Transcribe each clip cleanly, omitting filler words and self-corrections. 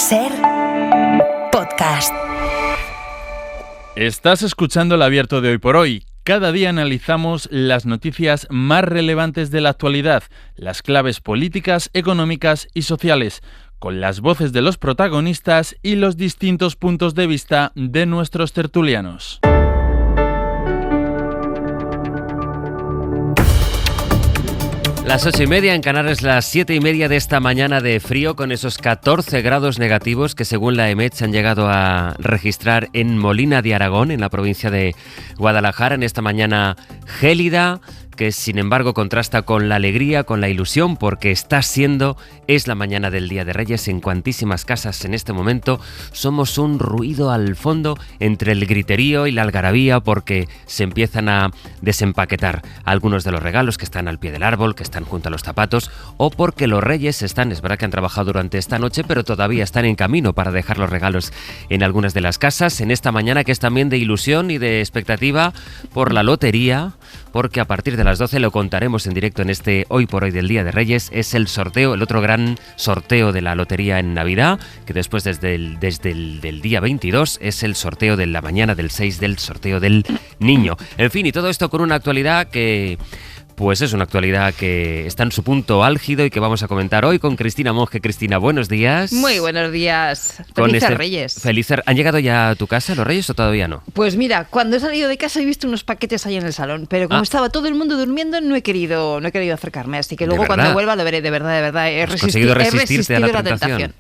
SER Podcast. Estás escuchando el Abierto de Hoy por Hoy. Cada día analizamos las noticias más relevantes de la actualidad, las claves políticas, económicas y sociales, con las voces de los protagonistas y los distintos puntos de vista de nuestros tertulianos. Las 8:30 en Canarias, las 7:30 de esta mañana de frío, con esos 14 grados negativos que según la EMET se han llegado a registrar en Molina de Aragón, en la provincia de Guadalajara, en esta mañana gélida, que sin embargo contrasta con la alegría, con la ilusión, porque es la mañana del Día de Reyes. En cuantísimas casas en este momento somos un ruido al fondo entre el griterío y la algarabía, porque se empiezan a desempaquetar algunos de los regalos que están al pie del árbol, que están junto a los zapatos, o porque los reyes es verdad que han trabajado durante esta noche, pero todavía están en camino para dejar los regalos en algunas de las casas, en esta mañana que es también de ilusión y de expectativa por la lotería, porque a partir de las 12 lo contaremos en directo en este Hoy por Hoy del Día de Reyes. Es el sorteo, el otro gran sorteo de la lotería en Navidad, que después desde el día 22 es el sorteo de la mañana del 6 del sorteo del niño. En fin, y todo esto con una actualidad que... Pues es una actualidad que está en su punto álgido y que vamos a comentar hoy con Cristina Monge. Cristina, buenos días. Muy buenos días. Felices Reyes. ¿Han llegado ya a tu casa los Reyes o todavía no? Pues mira, cuando he salido de casa he visto unos paquetes ahí en el salón, pero como estaba todo el mundo durmiendo no he querido acercarme, así que luego cuando vuelva lo veré, de verdad. He conseguido resistirte a la tentación.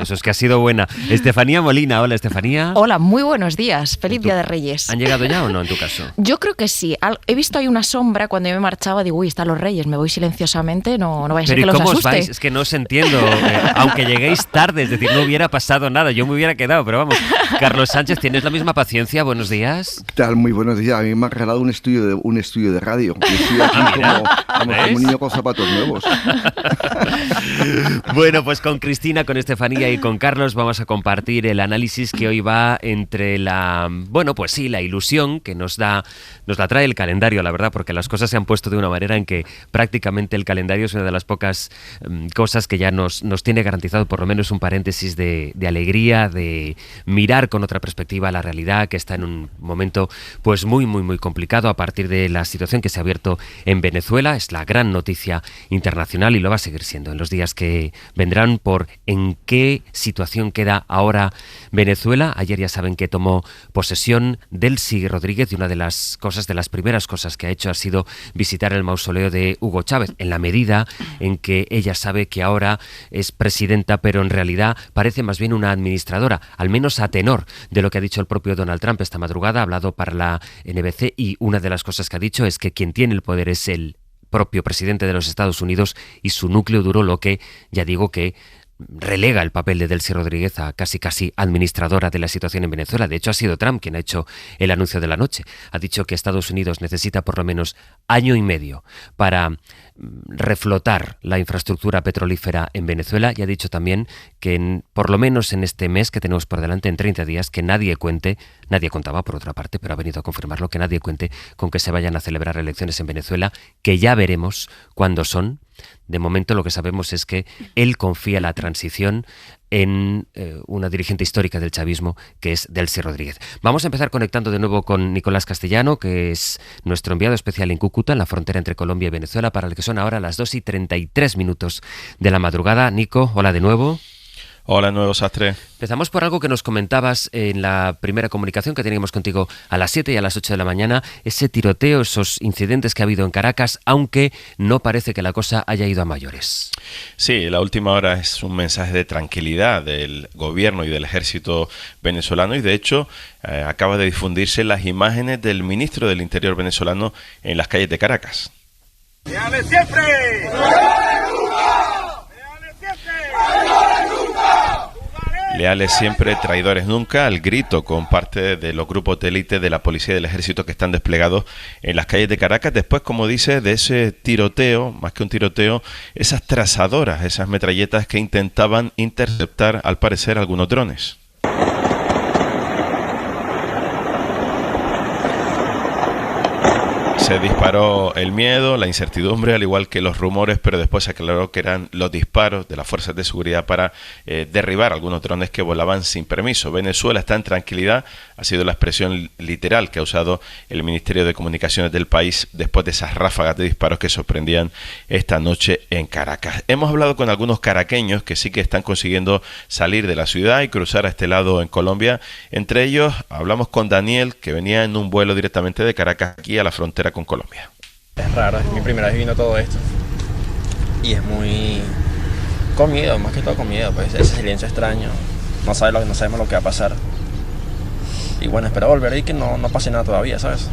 Eso es que ha sido buena. Estefanía Molina, hola Estefanía. Hola, muy buenos días. Feliz Día de Reyes. ¿Han llegado ya o no en tu caso? Yo creo que sí. He visto ahí una sombra cuando yo me marchaba, digo, uy, están los Reyes, me voy silenciosamente, no vaya a ser que los asuste. ¿Cómo os vais? Es que no os entiendo, aunque lleguéis tarde, es decir, no hubiera pasado nada, yo me hubiera quedado, pero vamos. Carlos Sánchez, ¿tienes la misma paciencia? Buenos días. ¿Qué tal? Muy buenos días. A mí me han regalado un estudio de radio. Yo estoy aquí como un niño con zapatos nuevos. Bueno, pues con Cristina, con Estefanía y con Carlos vamos a compartir el análisis que hoy va entre la ilusión que nos la trae el calendario, la verdad, porque las cosas se han puesto de una manera en que prácticamente el calendario es una de las pocas cosas que ya nos tiene garantizado por lo menos un paréntesis de alegría, de mirar con otra perspectiva la realidad, que está en un momento pues muy, muy, muy complicado a partir de la situación que se ha abierto en Venezuela. Es la gran noticia internacional y lo va a seguir siendo en los días que vendrán por en qué situación queda ahora Venezuela. Ayer ya saben que tomó posesión Delcy Rodríguez y una de las primeras cosas que ha hecho ha sido visitar el mausoleo de Hugo Chávez, en la medida en que ella sabe que ahora es presidenta, pero en realidad parece más bien una administradora, al menos a tenor de lo que ha dicho el propio Donald Trump esta madrugada. Ha hablado para la NBC y una de las cosas que ha dicho es que quien tiene el poder es el propio presidente de los Estados Unidos y su núcleo duro, lo que ya digo que relega el papel de Delcy Rodríguez a casi administradora de la situación en Venezuela. De hecho, ha sido Trump quien ha hecho el anuncio de la noche. Ha dicho que Estados Unidos necesita por lo menos año y medio para reflotar la infraestructura petrolífera en Venezuela, y ha dicho también que por lo menos en este mes que tenemos por delante, en 30 días, que nadie contaba por otra parte, pero ha venido a confirmarlo, que nadie cuente con que se vayan a celebrar elecciones en Venezuela, que ya veremos cuándo son. De momento lo que sabemos es que él confía la transición en una dirigente histórica del chavismo, que es Delcy Rodríguez. Vamos a empezar conectando de nuevo con Nicolás Castellano, que es nuestro enviado especial en Cúcuta, en la frontera entre Colombia y Venezuela, para el que son ahora las 2:33 de la madrugada. Nico, hola de nuevo. Hola, nuevo Sastre. Empezamos por algo que nos comentabas en la primera comunicación que teníamos contigo a las 7 y a las 8 de la mañana, ese tiroteo, esos incidentes que ha habido en Caracas, aunque no parece que la cosa haya ido a mayores. Sí, la última hora es un mensaje de tranquilidad del gobierno y del ejército venezolano, y de hecho acaba de difundirse las imágenes del ministro del Interior venezolano en las calles de Caracas. ¡Leales siempre! Leales siempre, traidores nunca, al grito con parte de los grupos de élite de la policía y del ejército que están desplegados en las calles de Caracas. Después, como dice, de ese tiroteo, más que un tiroteo, esas trazadoras, esas metralletas que intentaban interceptar, al parecer, algunos drones. Se disparó el miedo, la incertidumbre, al igual que los rumores, pero después se aclaró que eran los disparos de las fuerzas de seguridad para derribar algunos drones que volaban sin permiso. Venezuela está en tranquilidad, ha sido la expresión literal que ha usado el Ministerio de Comunicaciones del país después de esas ráfagas de disparos que sorprendían esta noche en Caracas. Hemos hablado con algunos caraqueños que sí que están consiguiendo salir de la ciudad y cruzar a este lado en Colombia. Entre ellos hablamos con Daniel, que venía en un vuelo directamente de Caracas aquí a la frontera con Colombia. Es raro, es mi primera vez viendo todo esto y es muy con miedo, más que todo con miedo, pues ese silencio extraño, no sabemos lo que va a pasar y bueno, espero volver y que no pase nada todavía, ¿sabes?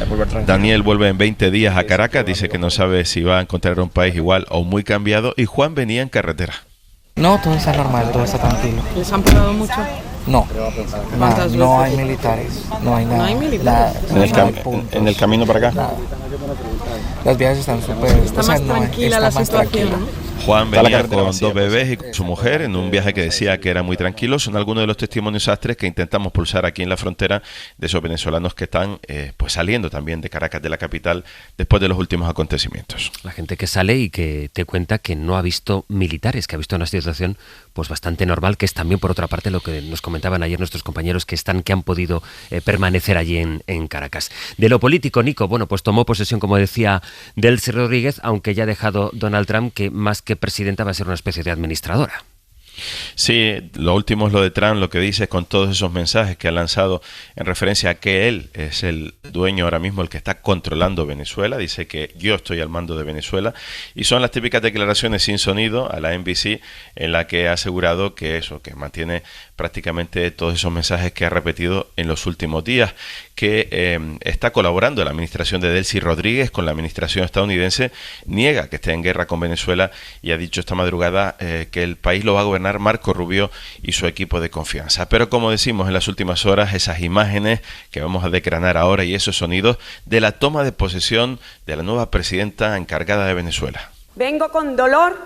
Volver tranquilo. Daniel vuelve en 20 días a Caracas, dice que no sabe si va a encontrar un país igual o muy cambiado, y Juan venía en carretera. No, todo está normal, todo está tranquilo. ¿Les han pegado mucho? No, no hay militares, no hay nada. ¿No hay militares? En el camino para acá. Nada. Las vías están súper... Está más tranquila la situación, ¿no? Juan venía con dos bebés y con su mujer en un viaje que decía que era muy tranquilo. Son algunos de los testimonios astres que intentamos pulsar aquí en la frontera de esos venezolanos que están pues saliendo también de Caracas, de la capital, después de los últimos acontecimientos. La gente que sale y que te cuenta que no ha visto militares, que ha visto una situación pues bastante normal, que es también por otra parte lo que nos comentaban ayer nuestros compañeros que han podido permanecer allí en Caracas. De lo político, Nico, bueno, pues tomó posesión, como decía Delcy Rodríguez, aunque ya ha dejado Donald Trump que más que presidenta va a ser una especie de administradora. Sí, lo último es lo de Trump, lo que dice con todos esos mensajes que ha lanzado en referencia a que él es el dueño ahora mismo, el que está controlando Venezuela. Dice que yo estoy al mando de Venezuela, y son las típicas declaraciones sin sonido a la NBC en la que ha asegurado que mantiene prácticamente todos esos mensajes que ha repetido en los últimos días, que está colaborando la administración de Delcy Rodríguez con la administración estadounidense, niega que esté en guerra con Venezuela y ha dicho esta madrugada que el país lo va a gobernar Marco Rubio y su equipo de confianza. Pero como decimos en las últimas horas, esas imágenes que vamos a desgranar ahora y esos sonidos de la toma de posesión de la nueva presidenta encargada de Venezuela. Vengo con dolor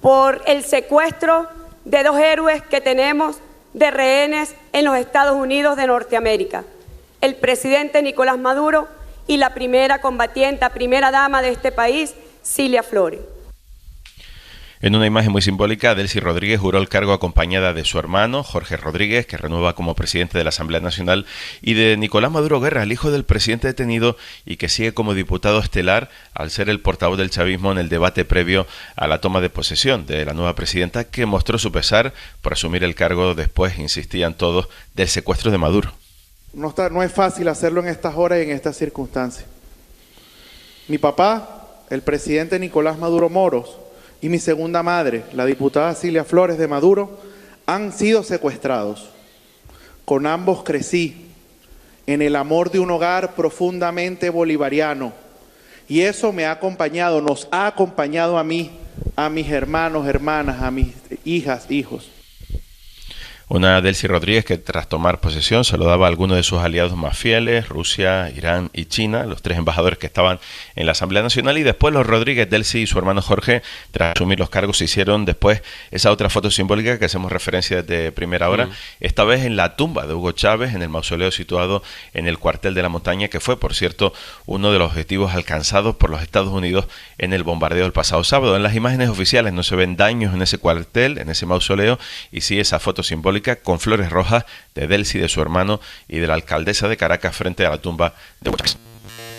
por el secuestro de 2 héroes que tenemos de rehenes en los Estados Unidos de Norteamérica, el presidente Nicolás Maduro y la primera combatiente, primera dama de este país, Cilia Flores. En una imagen muy simbólica, Delcy Rodríguez juró el cargo acompañada de su hermano, Jorge Rodríguez, que renueva como presidente de la Asamblea Nacional, y de Nicolás Maduro Guerra, el hijo del presidente detenido y que sigue como diputado estelar al ser el portavoz del chavismo en el debate previo a la toma de posesión de la nueva presidenta, que mostró su pesar por asumir el cargo después, insistían todos, del secuestro de Maduro. No es fácil hacerlo en estas horas y en estas circunstancias. Mi papá, el presidente Nicolás Maduro Moros, y mi segunda madre, la diputada Cilia Flores de Maduro, han sido secuestrados. Con ambos crecí en el amor de un hogar profundamente bolivariano, y eso me ha acompañado, nos ha acompañado a mí, a mis hermanos, hermanas, a mis hijas, hijos. Una Delcy Rodríguez que tras tomar posesión saludaba a algunos de sus aliados más fieles, Rusia, Irán y China, los 3 embajadores que estaban en la Asamblea Nacional, y después los Rodríguez, Delcy y su hermano Jorge, tras asumir los cargos, hicieron después esa otra foto simbólica que hacemos referencia desde primera hora, esta vez en la tumba de Hugo Chávez, en el mausoleo situado en el cuartel de la Montaña, que fue, por cierto, uno de los objetivos alcanzados por los Estados Unidos en el bombardeo del pasado sábado. En las imágenes oficiales no se ven daños en ese cuartel, en ese mausoleo, y sí esa foto simbólica con flores rojas de Delcy, de su hermano y de la alcaldesa de Caracas frente a la tumba de Hugo Chávez.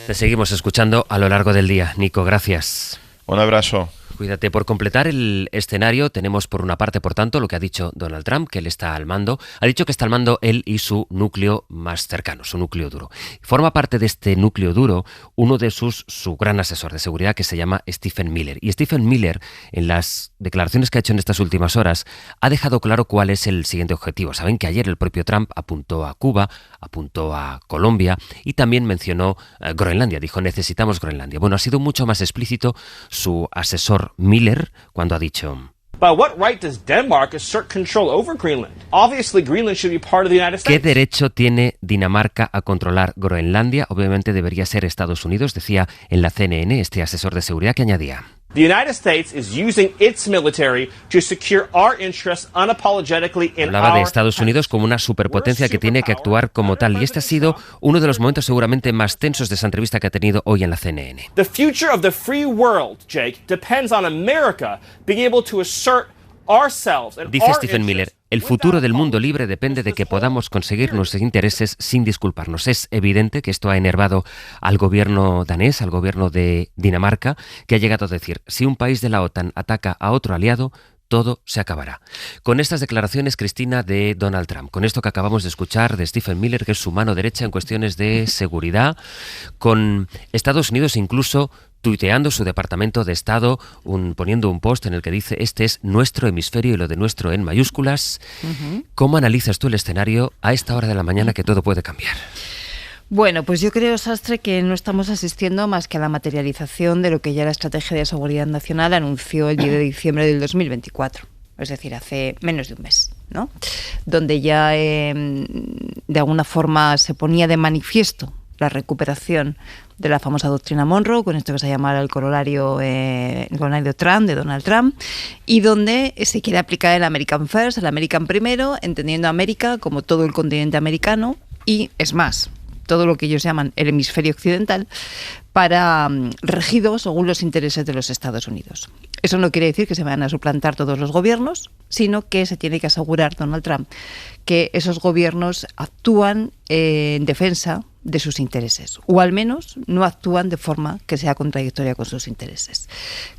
Te seguimos escuchando a lo largo del día. Nico, gracias. Un abrazo. Cuídate. Por completar el escenario, tenemos por una parte, por tanto, lo que ha dicho Donald Trump, que él está al mando. Ha dicho que está al mando él y su núcleo más cercano, su núcleo duro. Forma parte de este núcleo duro uno de su gran asesor de seguridad, que se llama Stephen Miller. Y Stephen Miller, en las declaraciones que ha hecho en estas últimas horas, ha dejado claro cuál es el siguiente objetivo. Saben que ayer el propio Trump apuntó a Cuba, apuntó a Colombia y también mencionó Groenlandia. Dijo, necesitamos Groenlandia. Bueno, ha sido mucho más explícito su asesor Miller cuando ha dicho: ¿qué derecho tiene Dinamarca a controlar Groenlandia? Obviamente debería ser Estados Unidos, decía en la CNN este asesor de seguridad, que añadía: The United States is using its military to secure our interests unapologetically in Hablaba de our Estados Unidos como una superpotencia que tiene que actuar como tal, y este ha sido uno de los momentos seguramente más tensos de esa entrevista que ha tenido hoy en la CNN. The future of the free world, Jake, depends on America being able to assert ourselves and Dice our Stephen Miller, interests. el futuro del mundo libre depende de que podamos conseguir nuestros intereses sin disculparnos. Es evidente que esto ha enervado al gobierno danés, al gobierno de Dinamarca, que ha llegado a decir, si un país de la OTAN ataca a otro aliado, todo se acabará. Con estas declaraciones, Cristina, de Donald Trump, con esto que acabamos de escuchar de Stephen Miller, que es su mano derecha en cuestiones de seguridad, con Estados Unidos incluso tuiteando su Departamento de Estado, poniendo un post en el que dice, este es nuestro hemisferio y lo de nuestro en mayúsculas. ¿Cómo analizas tú el escenario a esta hora de la mañana que todo puede cambiar? Bueno, pues yo creo, Sastre, que no estamos asistiendo más que a la materialización de lo que ya la Estrategia de Seguridad Nacional anunció el 10 de diciembre del 2024, es decir, hace menos de un mes, ¿no? Donde ya de alguna forma se ponía de manifiesto la recuperación de la famosa doctrina Monroe, con esto que se llama el corolario Trump, de Donald Trump, y donde se quiere aplicar el American First, el American primero, entendiendo a América como todo el continente americano y, es más, todo lo que ellos llaman el hemisferio occidental, para regido según los intereses de los Estados Unidos. Eso no quiere decir que se vayan a suplantar todos los gobiernos, sino que se tiene que asegurar Donald Trump que esos gobiernos actúan en defensa de sus intereses, o al menos no actúan de forma que sea contradictoria con sus intereses.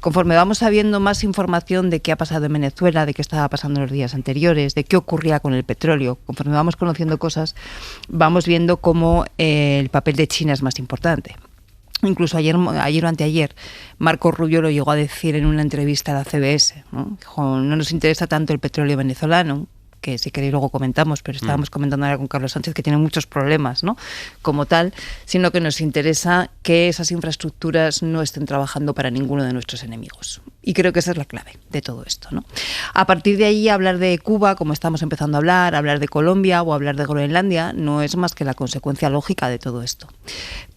Conforme vamos sabiendo más información de qué ha pasado en Venezuela, de qué estaba pasando en los días anteriores, de qué ocurría con el petróleo, conforme vamos conociendo cosas, vamos viendo cómo el papel de China es más importante. Incluso ayer o anteayer, Marco Rubio lo llegó a decir en una entrevista a la CBS, ¿no? Dijo, no nos interesa tanto el petróleo venezolano, que si queréis luego comentamos, pero estábamos comentando ahora con Carlos Sánchez que tiene muchos problemas, ¿no? Como tal, sino que nos interesa que esas infraestructuras no estén trabajando para ninguno de nuestros enemigos. Y creo que esa es la clave de todo esto, ¿no? A partir de ahí, hablar de Cuba, como estamos empezando a hablar de Colombia o hablar de Groenlandia, no es más que la consecuencia lógica de todo esto.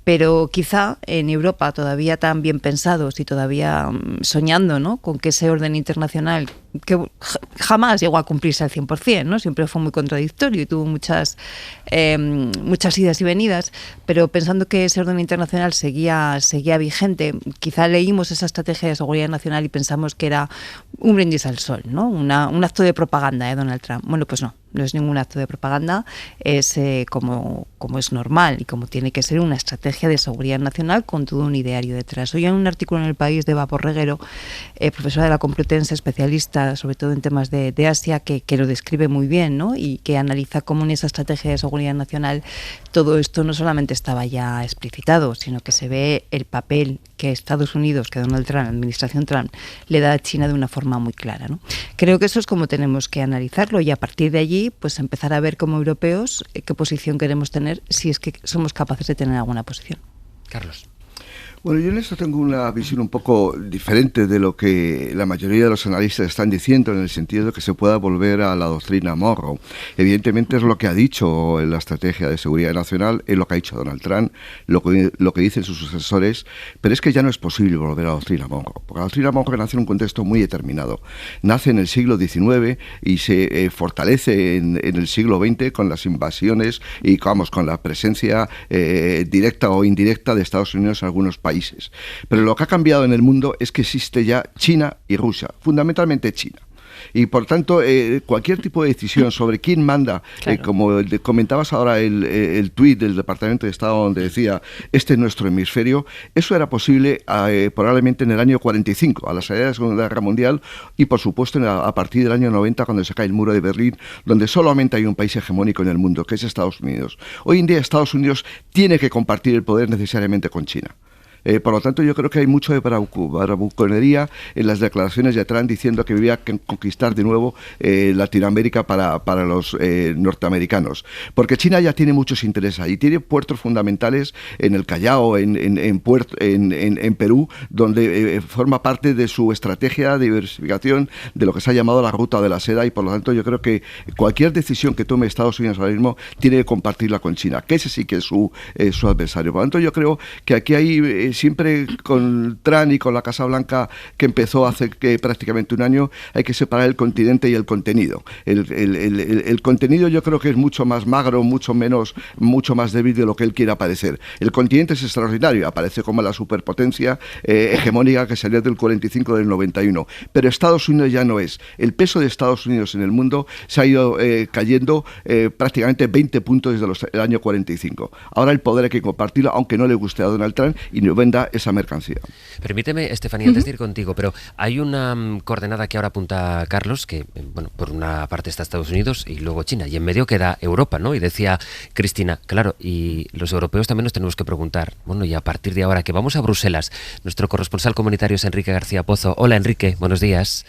Pero quizá en Europa, todavía tan bien pensados y todavía soñando, ¿no?, con que ese orden internacional, que jamás llegó a cumplirse al 100%, ¿no? Siempre fue muy contradictorio y tuvo muchas idas y venidas, pero pensando que ese orden internacional seguía vigente, quizá leímos esa estrategia de seguridad nacional y pensamos que era un brindis al sol, ¿no? Un acto de propaganda de Donald Trump. Bueno, pues no es ningún acto de propaganda, es como es normal y como tiene que ser una estrategia de seguridad nacional con todo un ideario detrás. Hoy hay un artículo en El País de Eva Borreguero, profesora de la Complutense, especialista sobre todo en temas de Asia, que lo describe muy bien, ¿no? Y que analiza cómo en esa estrategia de seguridad nacional todo esto no solamente estaba ya explicitado, sino que se ve el papel que Estados Unidos, que Donald Trump, la administración Trump, le da a China de una forma muy clara, ¿no? Creo que eso es como tenemos que analizarlo y a partir de allí pues empezar a ver como europeos qué posición queremos tener, si es que somos capaces de tener alguna posición. Carlos. Bueno, yo en esto tengo una visión un poco diferente de lo que la mayoría de los analistas están diciendo, en el sentido de que se pueda volver a la doctrina Monroe. Evidentemente es lo que ha dicho la Estrategia de Seguridad Nacional, es lo que ha dicho Donald Trump, lo que dicen sus sucesores, pero es que ya no es posible volver a la doctrina Monroe, porque la doctrina Monroe nace en un contexto muy determinado. Nace en el siglo XIX y se fortalece en el siglo XX con las invasiones y, con la presencia directa o indirecta de Estados Unidos en algunos países. Pero lo que ha cambiado en el mundo es que existe ya China y Rusia, fundamentalmente China. Y por tanto, cualquier tipo de decisión sobre quién manda, claro, como comentabas ahora el tuit del Departamento de Estado donde decía, este es nuestro hemisferio, eso era posible probablemente en el año 45, a la salida de la Segunda Guerra Mundial, y por supuesto a partir del año 90, cuando se cae el muro de Berlín, donde solamente hay un país hegemónico en el mundo, que es Estados Unidos. Hoy en día Estados Unidos tiene que compartir el poder necesariamente con China. Por lo tanto, yo creo que hay mucho de bravuconería en las declaraciones de Trump diciendo que había que conquistar de nuevo Latinoamérica para los norteamericanos. Porque China ya tiene muchos intereses y tiene puertos fundamentales en el Callao, en Perú, donde forma parte de su estrategia de diversificación de lo que se ha llamado la ruta de la seda, y por lo tanto yo creo que cualquier decisión que tome Estados Unidos ahora mismo tiene que compartirla con China, que ese sí que es su adversario. Por lo tanto, yo creo que aquí hay siempre con Trump y con la Casa Blanca, que empezó hace prácticamente un año, hay que separar el continente y el contenido. El contenido yo creo que es mucho más magro, mucho más débil de lo que él quiera parecer. El continente es extraordinario, aparece como la superpotencia hegemónica que salió del 45 del 91, pero Estados Unidos ya no es. El peso de Estados Unidos en el mundo se ha ido cayendo prácticamente 20 puntos desde el año 45. Ahora el poder hay que compartirlo, aunque no le guste a Donald Trump y no venda esa mercancía. Permíteme, Estefanía, antes de ir contigo, pero hay una coordenada que ahora apunta Carlos, que bueno, por una parte está Estados Unidos y luego China, y en medio queda Europa, ¿no? Y decía Cristina, claro, y los europeos también nos tenemos que preguntar, bueno, y a partir de ahora que vamos a Bruselas, nuestro corresponsal comunitario es Enrique García Pozo. Hola, Enrique, buenos días.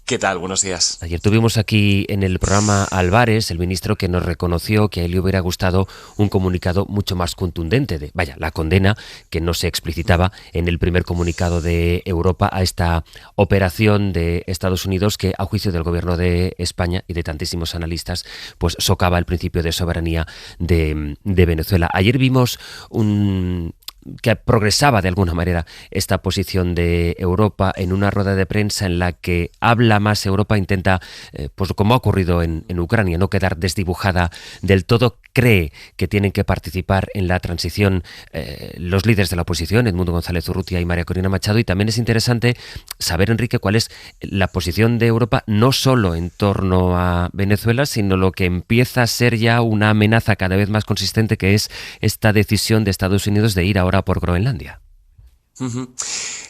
¿Qué tal? Buenos días. Ayer tuvimos aquí en el programa Álvarez, el ministro, que nos reconoció que a él le hubiera gustado un comunicado mucho más contundente de, la condena que no se explicitaba en el primer comunicado de Europa a esta operación de Estados Unidos que, a juicio del gobierno de España y de tantísimos analistas, pues socava el principio de soberanía de Venezuela. Ayer vimos que progresaba de alguna manera esta posición de Europa en una rueda de prensa en la que habla más Europa, intenta, pues como ha ocurrido en Ucrania, no quedar desdibujada del todo. Cree que tienen que participar en la transición los líderes de la oposición, Edmundo González Urrutia y María Corina Machado, y también es interesante saber, Enrique, cuál es la posición de Europa no solo en torno a Venezuela, sino lo que empieza a ser ya una amenaza cada vez más consistente, que es esta decisión de Estados Unidos de ir ahora por Groenlandia.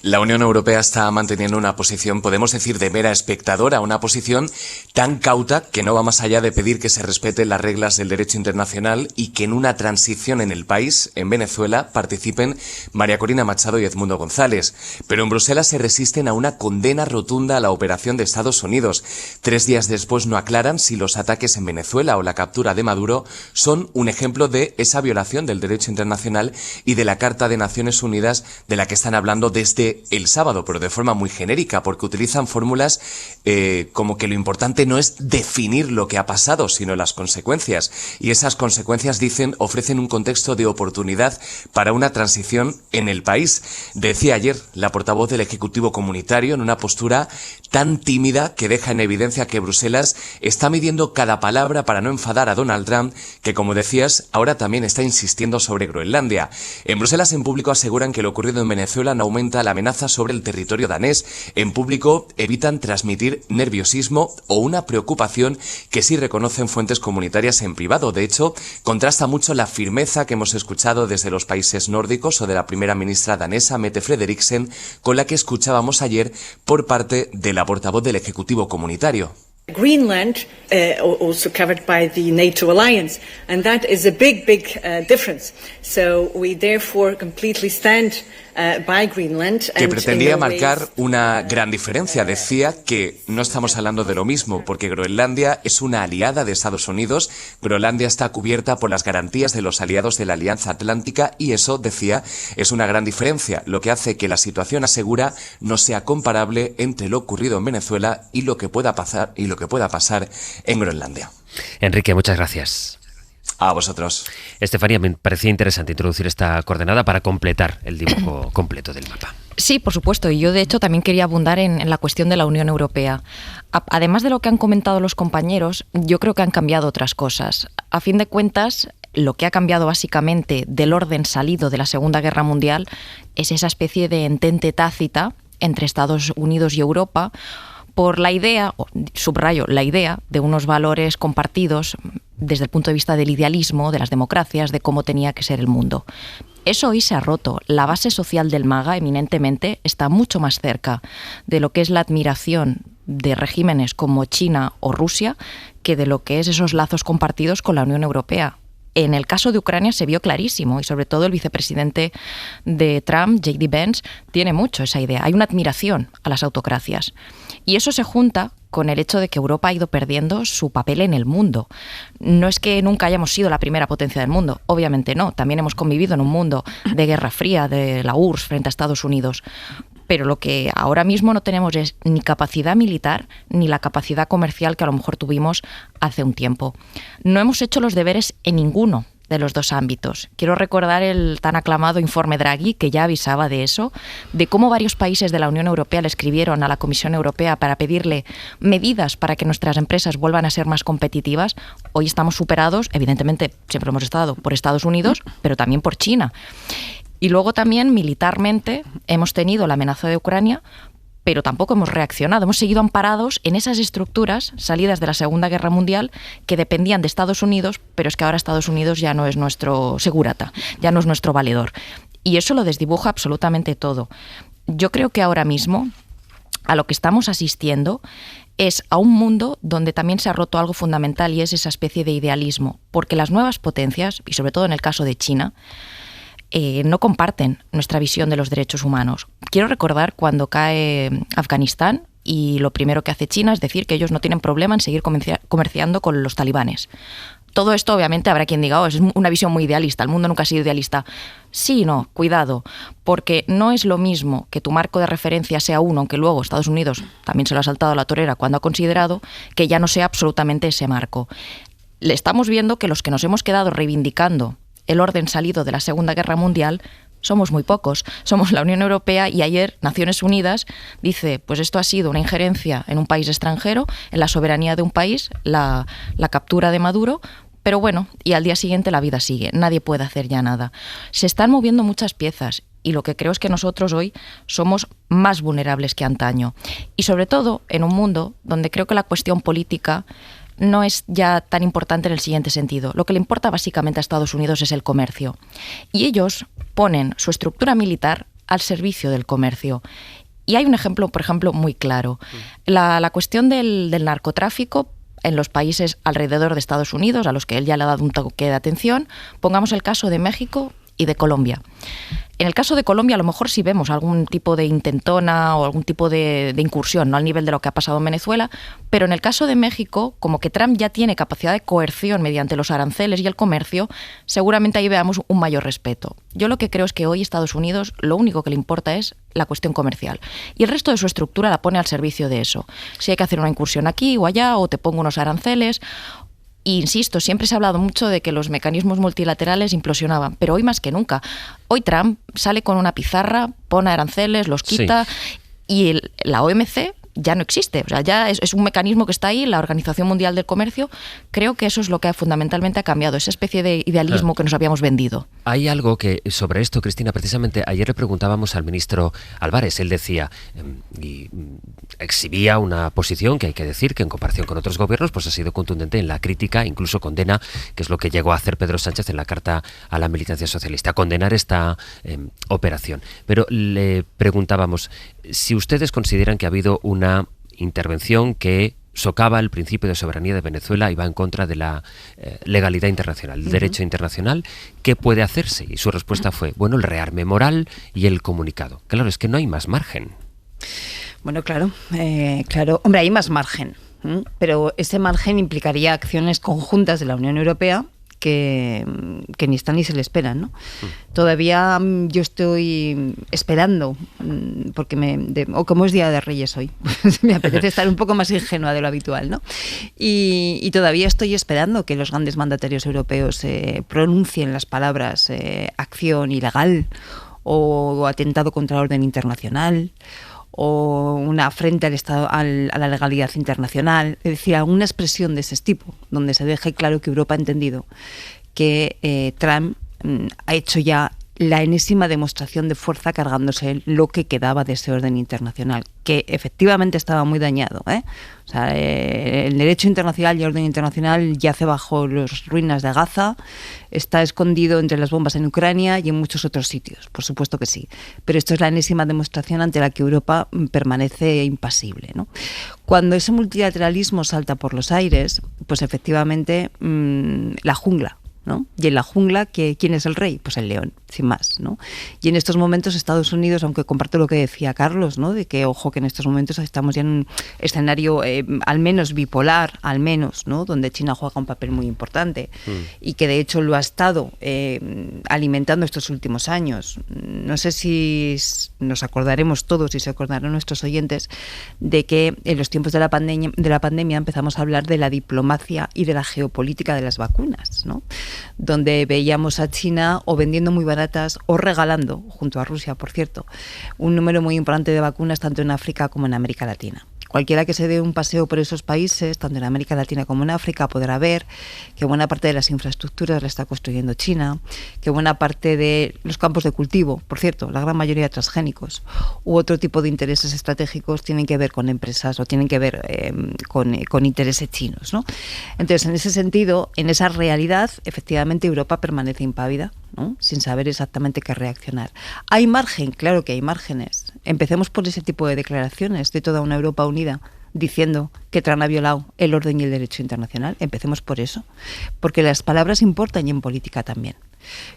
La Unión Europea está manteniendo una posición, podemos decir, de mera espectadora, una posición tan cauta que no va más allá de pedir que se respeten las reglas del derecho internacional y que en una transición en el país, en Venezuela, participen María Corina Machado y Edmundo González. Pero en Bruselas se resisten a una condena rotunda a la operación de Estados Unidos. 3 días después no aclaran si los ataques en Venezuela o la captura de Maduro son un ejemplo de esa violación del derecho internacional y de la Carta de Naciones Unidas, de la que están hablando desde el sábado, pero de forma muy genérica, porque utilizan fórmulas como que lo importante no es definir lo que ha pasado, sino las consecuencias. Y esas consecuencias, dicen, ofrecen un contexto de oportunidad para una transición en el país. Decía ayer la portavoz del Ejecutivo Comunitario en una postura tan tímida que deja en evidencia que Bruselas está midiendo cada palabra para no enfadar a Donald Trump, que, como decías, ahora también está insistiendo sobre Groenlandia. En Bruselas, en público, aseguran que lo ocurrido en Venezuela no aumenta la amenaza sobre el territorio danés. En público evitan transmitir nerviosismo o una preocupación que sí reconocen fuentes comunitarias en privado. De hecho, contrasta mucho la firmeza que hemos escuchado desde los países nórdicos o de la primera ministra danesa, Mette Frederiksen, con la que escuchábamos ayer por parte de la portavoz del Ejecutivo Comunitario. Greenland, also covered by the NATO alliance, and that is a big difference. So we therefore completely stand by Greenland. Que pretendía marcar una gran diferencia. Decía que no estamos hablando de lo mismo, porque Groenlandia es una aliada de Estados Unidos. Groenlandia está cubierta por las garantías de los aliados de la Alianza Atlántica y eso, decía, es una gran diferencia, lo que hace que la situación, asegura, no sea comparable entre lo ocurrido en Venezuela y lo que pueda pasar en Groenlandia. Enrique, muchas gracias. A vosotros. Estefanía, me parecía interesante introducir esta coordenada para completar el dibujo completo del mapa. Sí, por supuesto. Y yo, de hecho, también quería abundar en la cuestión de la Unión Europea. Además de lo que han comentado los compañeros, yo creo que han cambiado otras cosas. A fin de cuentas, lo que ha cambiado básicamente del orden salido de la Segunda Guerra Mundial es esa especie de entente tácita entre Estados Unidos y Europa, por la idea, subrayo, la idea de unos valores compartidos desde el punto de vista del idealismo, de las democracias, de cómo tenía que ser el mundo. Eso hoy se ha roto. La base social del MAGA, eminentemente, está mucho más cerca de lo que es la admiración de regímenes como China o Rusia que de lo que es esos lazos compartidos con la Unión Europea. En el caso de Ucrania se vio clarísimo y sobre todo el vicepresidente de Trump, J.D. Vance, tiene mucho esa idea. Hay una admiración a las autocracias. Y eso se junta con el hecho de que Europa ha ido perdiendo su papel en el mundo. No es que nunca hayamos sido la primera potencia del mundo, obviamente no. También hemos convivido en un mundo de Guerra Fría, de la URSS frente a Estados Unidos. Pero lo que ahora mismo no tenemos es ni capacidad militar ni la capacidad comercial que a lo mejor tuvimos hace un tiempo. No hemos hecho los deberes en ninguno de los dos ámbitos. Quiero recordar el tan aclamado informe Draghi, que ya avisaba de eso, de cómo varios países de la Unión Europea le escribieron a la Comisión Europea para pedirle medidas para que nuestras empresas vuelvan a ser más competitivas. Hoy estamos superados, evidentemente siempre hemos estado, por Estados Unidos, pero también por China. Y luego también militarmente hemos tenido la amenaza de Ucrania, pero tampoco hemos reaccionado. Hemos seguido amparados en esas estructuras salidas de la Segunda Guerra Mundial que dependían de Estados Unidos, pero es que ahora Estados Unidos ya no es nuestro segurata, ya no es nuestro valedor. Y eso lo desdibuja absolutamente todo. Yo creo que ahora mismo a lo que estamos asistiendo es a un mundo donde también se ha roto algo fundamental, y es esa especie de idealismo, porque las nuevas potencias, y sobre todo en el caso de China, no comparten nuestra visión de los derechos humanos. Quiero recordar cuando cae Afganistán y lo primero que hace China es decir que ellos no tienen problema en seguir comerciando con los talibanes. Todo esto, obviamente, habrá quien diga, es una visión muy idealista, el mundo nunca ha sido idealista. Sí, no, cuidado, porque no es lo mismo que tu marco de referencia sea uno, aunque luego Estados Unidos también se lo ha saltado a la torera cuando ha considerado, que ya no sea absolutamente ese marco. Le estamos viendo que los que nos hemos quedado reivindicando el orden salido de la Segunda Guerra Mundial somos muy pocos. Somos la Unión Europea, y ayer Naciones Unidas dice, pues esto ha sido una injerencia en un país extranjero, en la soberanía de un país, la captura de Maduro, pero bueno, y al día siguiente la vida sigue, nadie puede hacer ya nada. Se están moviendo muchas piezas, y lo que creo es que nosotros hoy somos más vulnerables que antaño. Y sobre todo en un mundo donde creo que la cuestión política no es ya tan importante en el siguiente sentido. Lo que le importa básicamente a Estados Unidos es el comercio. Y ellos ponen su estructura militar al servicio del comercio. Y hay un ejemplo, por ejemplo, muy claro. La cuestión del narcotráfico en los países alrededor de Estados Unidos, a los que él ya le ha dado un toque de atención. Pongamos el caso de México y de Colombia. En el caso de Colombia, a lo mejor sí vemos algún tipo de intentona o algún tipo de incursión, no al nivel de lo que ha pasado en Venezuela, pero en el caso de México, como que Trump ya tiene capacidad de coerción mediante los aranceles y el comercio, seguramente ahí veamos un mayor respeto. Yo lo que creo es que hoy Estados Unidos lo único que le importa es la cuestión comercial, y el resto de su estructura la pone al servicio de eso. Si hay que hacer una incursión aquí o allá, o te pongo unos aranceles. Y insisto, siempre se ha hablado mucho de que los mecanismos multilaterales implosionaban, pero hoy más que nunca. Hoy Trump sale con una pizarra, pone aranceles, los quita, sí. Y la OMC ya no existe. O sea, ya es un mecanismo que está ahí, la Organización Mundial del Comercio. Creo que eso es lo que fundamentalmente ha cambiado, esa especie de idealismo que nos habíamos vendido. Hay algo que sobre esto, Cristina, precisamente ayer le preguntábamos al ministro Álvarez. Él decía y exhibía una posición que hay que decir que en comparación con otros gobiernos pues ha sido contundente en la crítica, incluso condena, que es lo que llegó a hacer Pedro Sánchez en la carta a la militancia socialista, condenar esta operación. Pero le preguntábamos si ustedes consideran que ha habido una intervención que socava el principio de soberanía de Venezuela y va en contra de la legalidad internacional, el derecho internacional. ¿Qué puede hacerse? Y su respuesta fue, bueno, el rearme moral y el comunicado. Claro, es que no hay más margen. Bueno, claro. Hombre, hay más margen, pero ese margen implicaría acciones conjuntas de la Unión Europea que ni están ni se le esperan, ¿no? Todavía yo estoy esperando, porque como es Día de Reyes hoy, pues me apetece estar un poco más ingenua de lo habitual, ¿no? Y todavía estoy esperando que los grandes mandatarios europeos pronuncien las palabras acción ilegal o atentado contra el orden internacional o una afrenta al Estado, a la legalidad internacional, es decir, alguna expresión de ese tipo, donde se deje claro que Europa ha entendido que Trump ha hecho ya la enésima demostración de fuerza cargándose lo que quedaba de ese orden internacional, que efectivamente estaba muy dañado, O sea, el derecho internacional y el orden internacional yace bajo las ruinas de Gaza, está escondido entre las bombas en Ucrania y en muchos otros sitios, por supuesto que sí. Pero esto es la enésima demostración ante la que Europa permanece impasible, ¿no? Cuando ese multilateralismo salta por los aires, pues efectivamente la jungla, ¿no? Y en la jungla, ¿quién es el rey? Pues el león, sin más, ¿no? Y en estos momentos Estados Unidos, aunque comparto lo que decía Carlos, ¿no? De que, ojo, que en estos momentos estamos ya en un escenario al menos bipolar, al menos, ¿no? Donde China juega un papel muy importante y que de hecho lo ha estado alimentando estos últimos años. No sé si nos acordaremos todos y se acordarán nuestros oyentes de que en los tiempos de la pandemia empezamos a hablar de la diplomacia y de la geopolítica de las vacunas, ¿no? donde veíamos a China o vendiendo muy baratas o regalando, junto a Rusia, por cierto, un número muy importante de vacunas tanto en África como en América Latina. Cualquiera que se dé un paseo por esos países, tanto en América Latina como en África, podrá ver que buena parte de las infraestructuras la está construyendo China, que buena parte de los campos de cultivo, por cierto, la gran mayoría transgénicos, u otro tipo de intereses estratégicos tienen que ver con empresas o tienen que ver con intereses chinos, ¿no? Entonces, en ese sentido, en esa realidad, efectivamente Europa permanece impávida, ¿no? Sin saber exactamente qué reaccionar. ¿Hay margen? Claro que hay márgenes. Empecemos por ese tipo de declaraciones de toda una Europa unida diciendo que Trump ha violado el orden y el derecho internacional. Empecemos por eso, porque las palabras importan y en política también.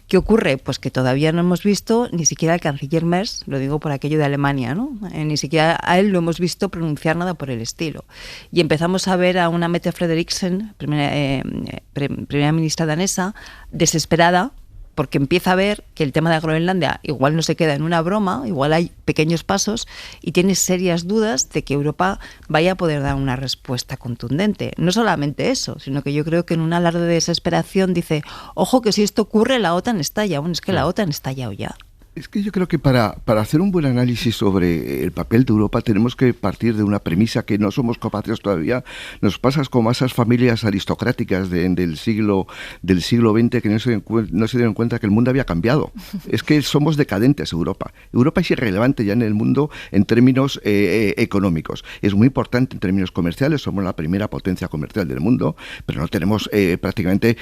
¿Qué ocurre? Pues que todavía no hemos visto ni siquiera al canciller Merz, lo digo por aquello de Alemania, ¿no? Ni siquiera a él lo hemos visto pronunciar nada por el estilo. Y empezamos a ver a una Mette Frederiksen, primera ministra danesa, desesperada, porque empieza a ver que el tema de Groenlandia igual no se queda en una broma, igual hay pequeños pasos y tiene serias dudas de que Europa vaya a poder dar una respuesta contundente. No solamente eso, sino que yo creo que en un alarde de desesperación dice, ojo que si esto ocurre la OTAN estalla. Bueno, es que la OTAN estallado ya. Es que yo creo que para hacer un buen análisis sobre el papel de Europa tenemos que partir de una premisa que no somos capaces todavía. Nos pasa como a esas familias aristocráticas del siglo XX que no se dieron cuenta que el mundo había cambiado. Es que somos decadentes, Europa. Europa es irrelevante ya en el mundo en términos económicos. Es muy importante en términos comerciales, somos la primera potencia comercial del mundo, pero no tenemos prácticamente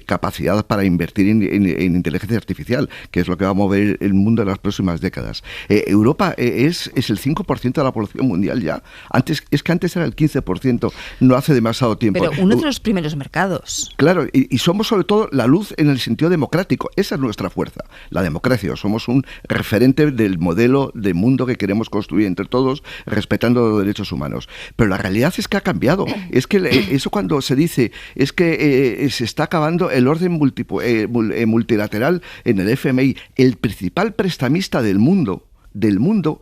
capacidad para invertir en inteligencia artificial, que es lo que va a mover el mundo en las próximas décadas. Europa es el 5% de la población mundial ya. Antes era el 15%, no hace demasiado tiempo. Pero uno de los primeros mercados. Claro, y somos sobre todo la luz en el sentido democrático. Esa es nuestra fuerza, la democracia. Somos un referente del modelo de mundo que queremos construir entre todos, respetando los derechos humanos. Pero la realidad es que ha cambiado. Es que eso cuando se dice es que se está acabando el orden multilateral en el FMI, el principal prestamista del mundo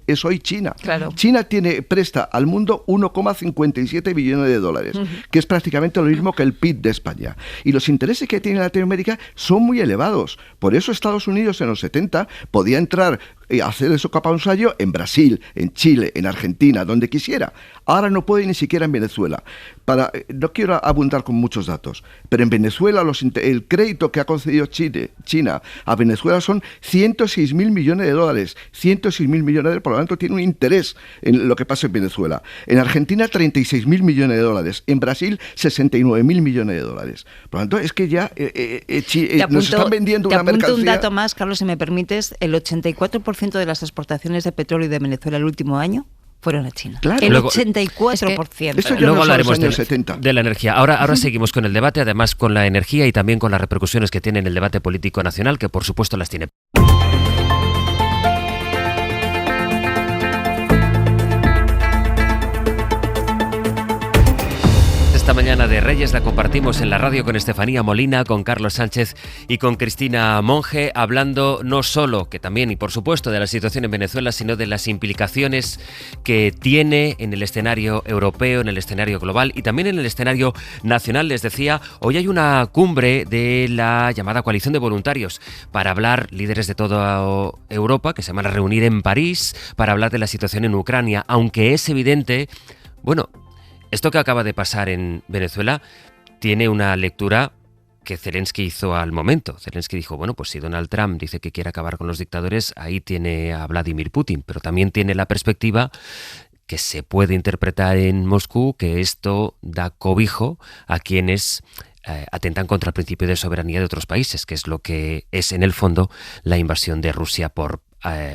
es hoy China. Claro. China presta al mundo 1,57 billones de dólares, que es prácticamente lo mismo que el PIB de España. Y los intereses que tiene Latinoamérica son muy elevados. Por eso Estados Unidos en los 70 podía entrar y hacer eso capa un ensayo en Brasil, en Chile, en Argentina, donde quisiera. Ahora no puede ni siquiera en Venezuela. No quiero abundar con muchos datos, pero en Venezuela el crédito que ha concedido China a Venezuela son 106.000 millones de dólares. 106.000 millones de dólares, por lo tanto tiene un interés en lo que pasa en Venezuela. En Argentina 36.000 millones de dólares. En Brasil 69.000 millones de dólares. Por lo tanto es que ya nos están vendiendo una mercancía. Te apunto un dato más, Carlos, si me permites. El 84% de las exportaciones de petróleo de Venezuela el último año fueron a China. Claro. El Luego, 84%. Luego hablaremos de la energía. Ahora seguimos con el debate, además con la energía y también con las repercusiones que tiene en el debate político nacional, que por supuesto las tiene. Esta mañana de Reyes la compartimos en la radio con Estefanía Molina, con Carlos Sánchez y con Cristina Monge, hablando no solo, que también y por supuesto, de la situación en Venezuela, sino de las implicaciones que tiene en el escenario europeo, en el escenario global y también en el escenario nacional. Les decía, hoy hay una cumbre de la llamada Coalición de Voluntarios para hablar, líderes de toda Europa, que se van a reunir en París para hablar de la situación en Ucrania, aunque es evidente, bueno, esto que acaba de pasar en Venezuela tiene una lectura que Zelensky hizo al momento. Zelensky dijo, bueno, pues si Donald Trump dice que quiere acabar con los dictadores, ahí tiene a Vladimir Putin, pero también tiene la perspectiva que se puede interpretar en Moscú que esto da cobijo a quienes atentan contra el principio de soberanía de otros países, que es lo que es en el fondo la invasión de Rusia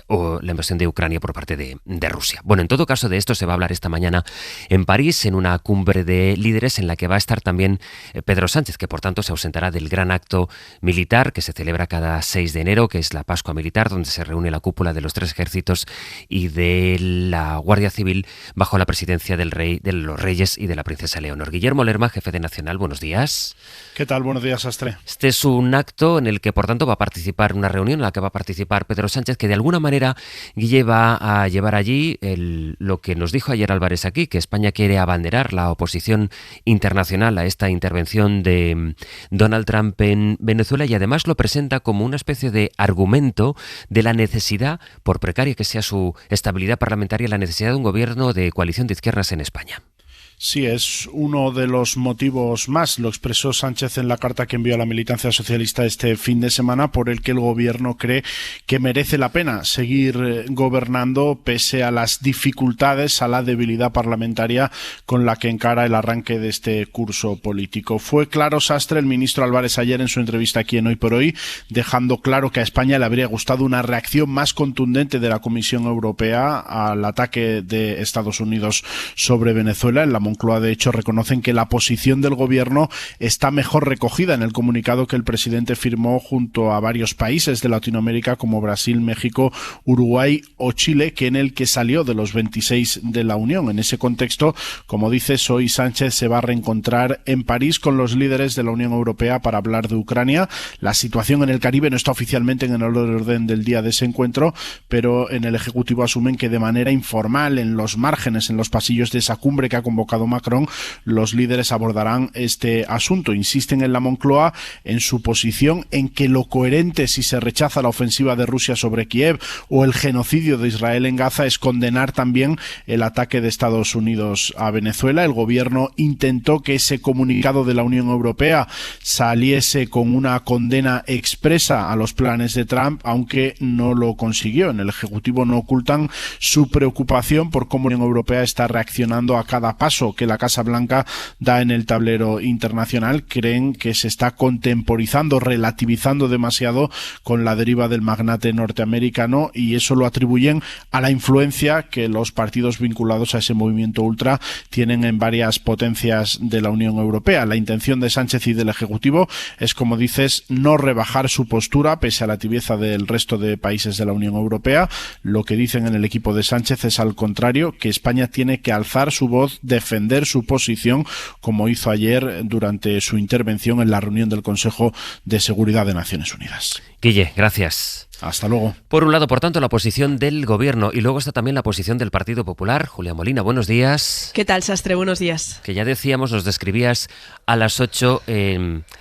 o la invasión de Ucrania por parte de Rusia. Bueno, en todo caso, de esto se va a hablar esta mañana en París, en una cumbre de líderes en la que va a estar también Pedro Sánchez, que por tanto se ausentará del gran acto militar que se celebra cada 6 de enero, que es la Pascua Militar, donde se reúne la cúpula de los 3 ejércitos y de la Guardia Civil bajo la presidencia del rey, de los Reyes y de la princesa Leonor. Guillermo Lerma, jefe de Nacional, buenos días. ¿Qué tal? Buenos días, Astre. Este es un acto en el que, por tanto, va a participar, una reunión en la que va a participar Pedro Sánchez, que de alguna manera, Guille, va a llevar allí lo que nos dijo ayer Álvarez aquí, que España quiere abanderar la oposición internacional a esta intervención de Donald Trump en Venezuela, y además lo presenta como una especie de argumento de la necesidad, por precaria que sea su estabilidad parlamentaria, la necesidad de un gobierno de coalición de izquierdas en España. Sí, es uno de los motivos más, lo expresó Sánchez en la carta que envió a la militancia socialista este fin de semana, por el que el gobierno cree que merece la pena seguir gobernando pese a las dificultades, a la debilidad parlamentaria con la que encara el arranque de este curso político. Fue claro, Sastre, el ministro Álvarez ayer en su entrevista aquí en Hoy por Hoy, dejando claro que a España le habría gustado una reacción más contundente de la Comisión Europea al ataque de Estados Unidos sobre Venezuela. En la Moncloa, de hecho, reconocen que la posición del gobierno está mejor recogida en el comunicado que el presidente firmó junto a varios países de Latinoamérica como Brasil, México, Uruguay o Chile, que en el que salió de los 26 de la Unión. En ese contexto, como dices, hoy Sánchez se va a reencontrar en París con los líderes de la Unión Europea para hablar de Ucrania. La situación en el Caribe no está oficialmente en el orden del día de ese encuentro, pero en el Ejecutivo asumen que de manera informal, en los márgenes, en los pasillos de esa cumbre que ha convocado Macron, los líderes abordarán este asunto. Insisten en la Moncloa en su posición en que lo coherente, si se rechaza la ofensiva de Rusia sobre Kiev o el genocidio de Israel en Gaza, es condenar también el ataque de Estados Unidos a Venezuela. El gobierno intentó que ese comunicado de la Unión Europea saliese con una condena expresa a los planes de Trump, aunque no lo consiguió. En el Ejecutivo no ocultan su preocupación por cómo la Unión Europea está reaccionando a cada paso que la Casa Blanca da en el tablero internacional. Creen que se está contemporizando, relativizando demasiado con la deriva del magnate norteamericano, y eso lo atribuyen a la influencia que los partidos vinculados a ese movimiento ultra tienen en varias potencias de la Unión Europea. La intención de Sánchez y del Ejecutivo es, como dices, no rebajar su postura pese a la tibieza del resto de países de la Unión Europea. Lo que dicen en el equipo de Sánchez es, al contrario, que España tiene que alzar su voz, defender su posición, como hizo ayer durante su intervención en la reunión del Consejo de Seguridad de Naciones Unidas. Guille, gracias. Hasta luego. Por un lado, por tanto, la posición del Gobierno, y luego está también la posición del Partido Popular. Julia Molina, buenos días. ¿Qué tal, Sastre? Buenos días. Que ya decíamos, nos describías a las 8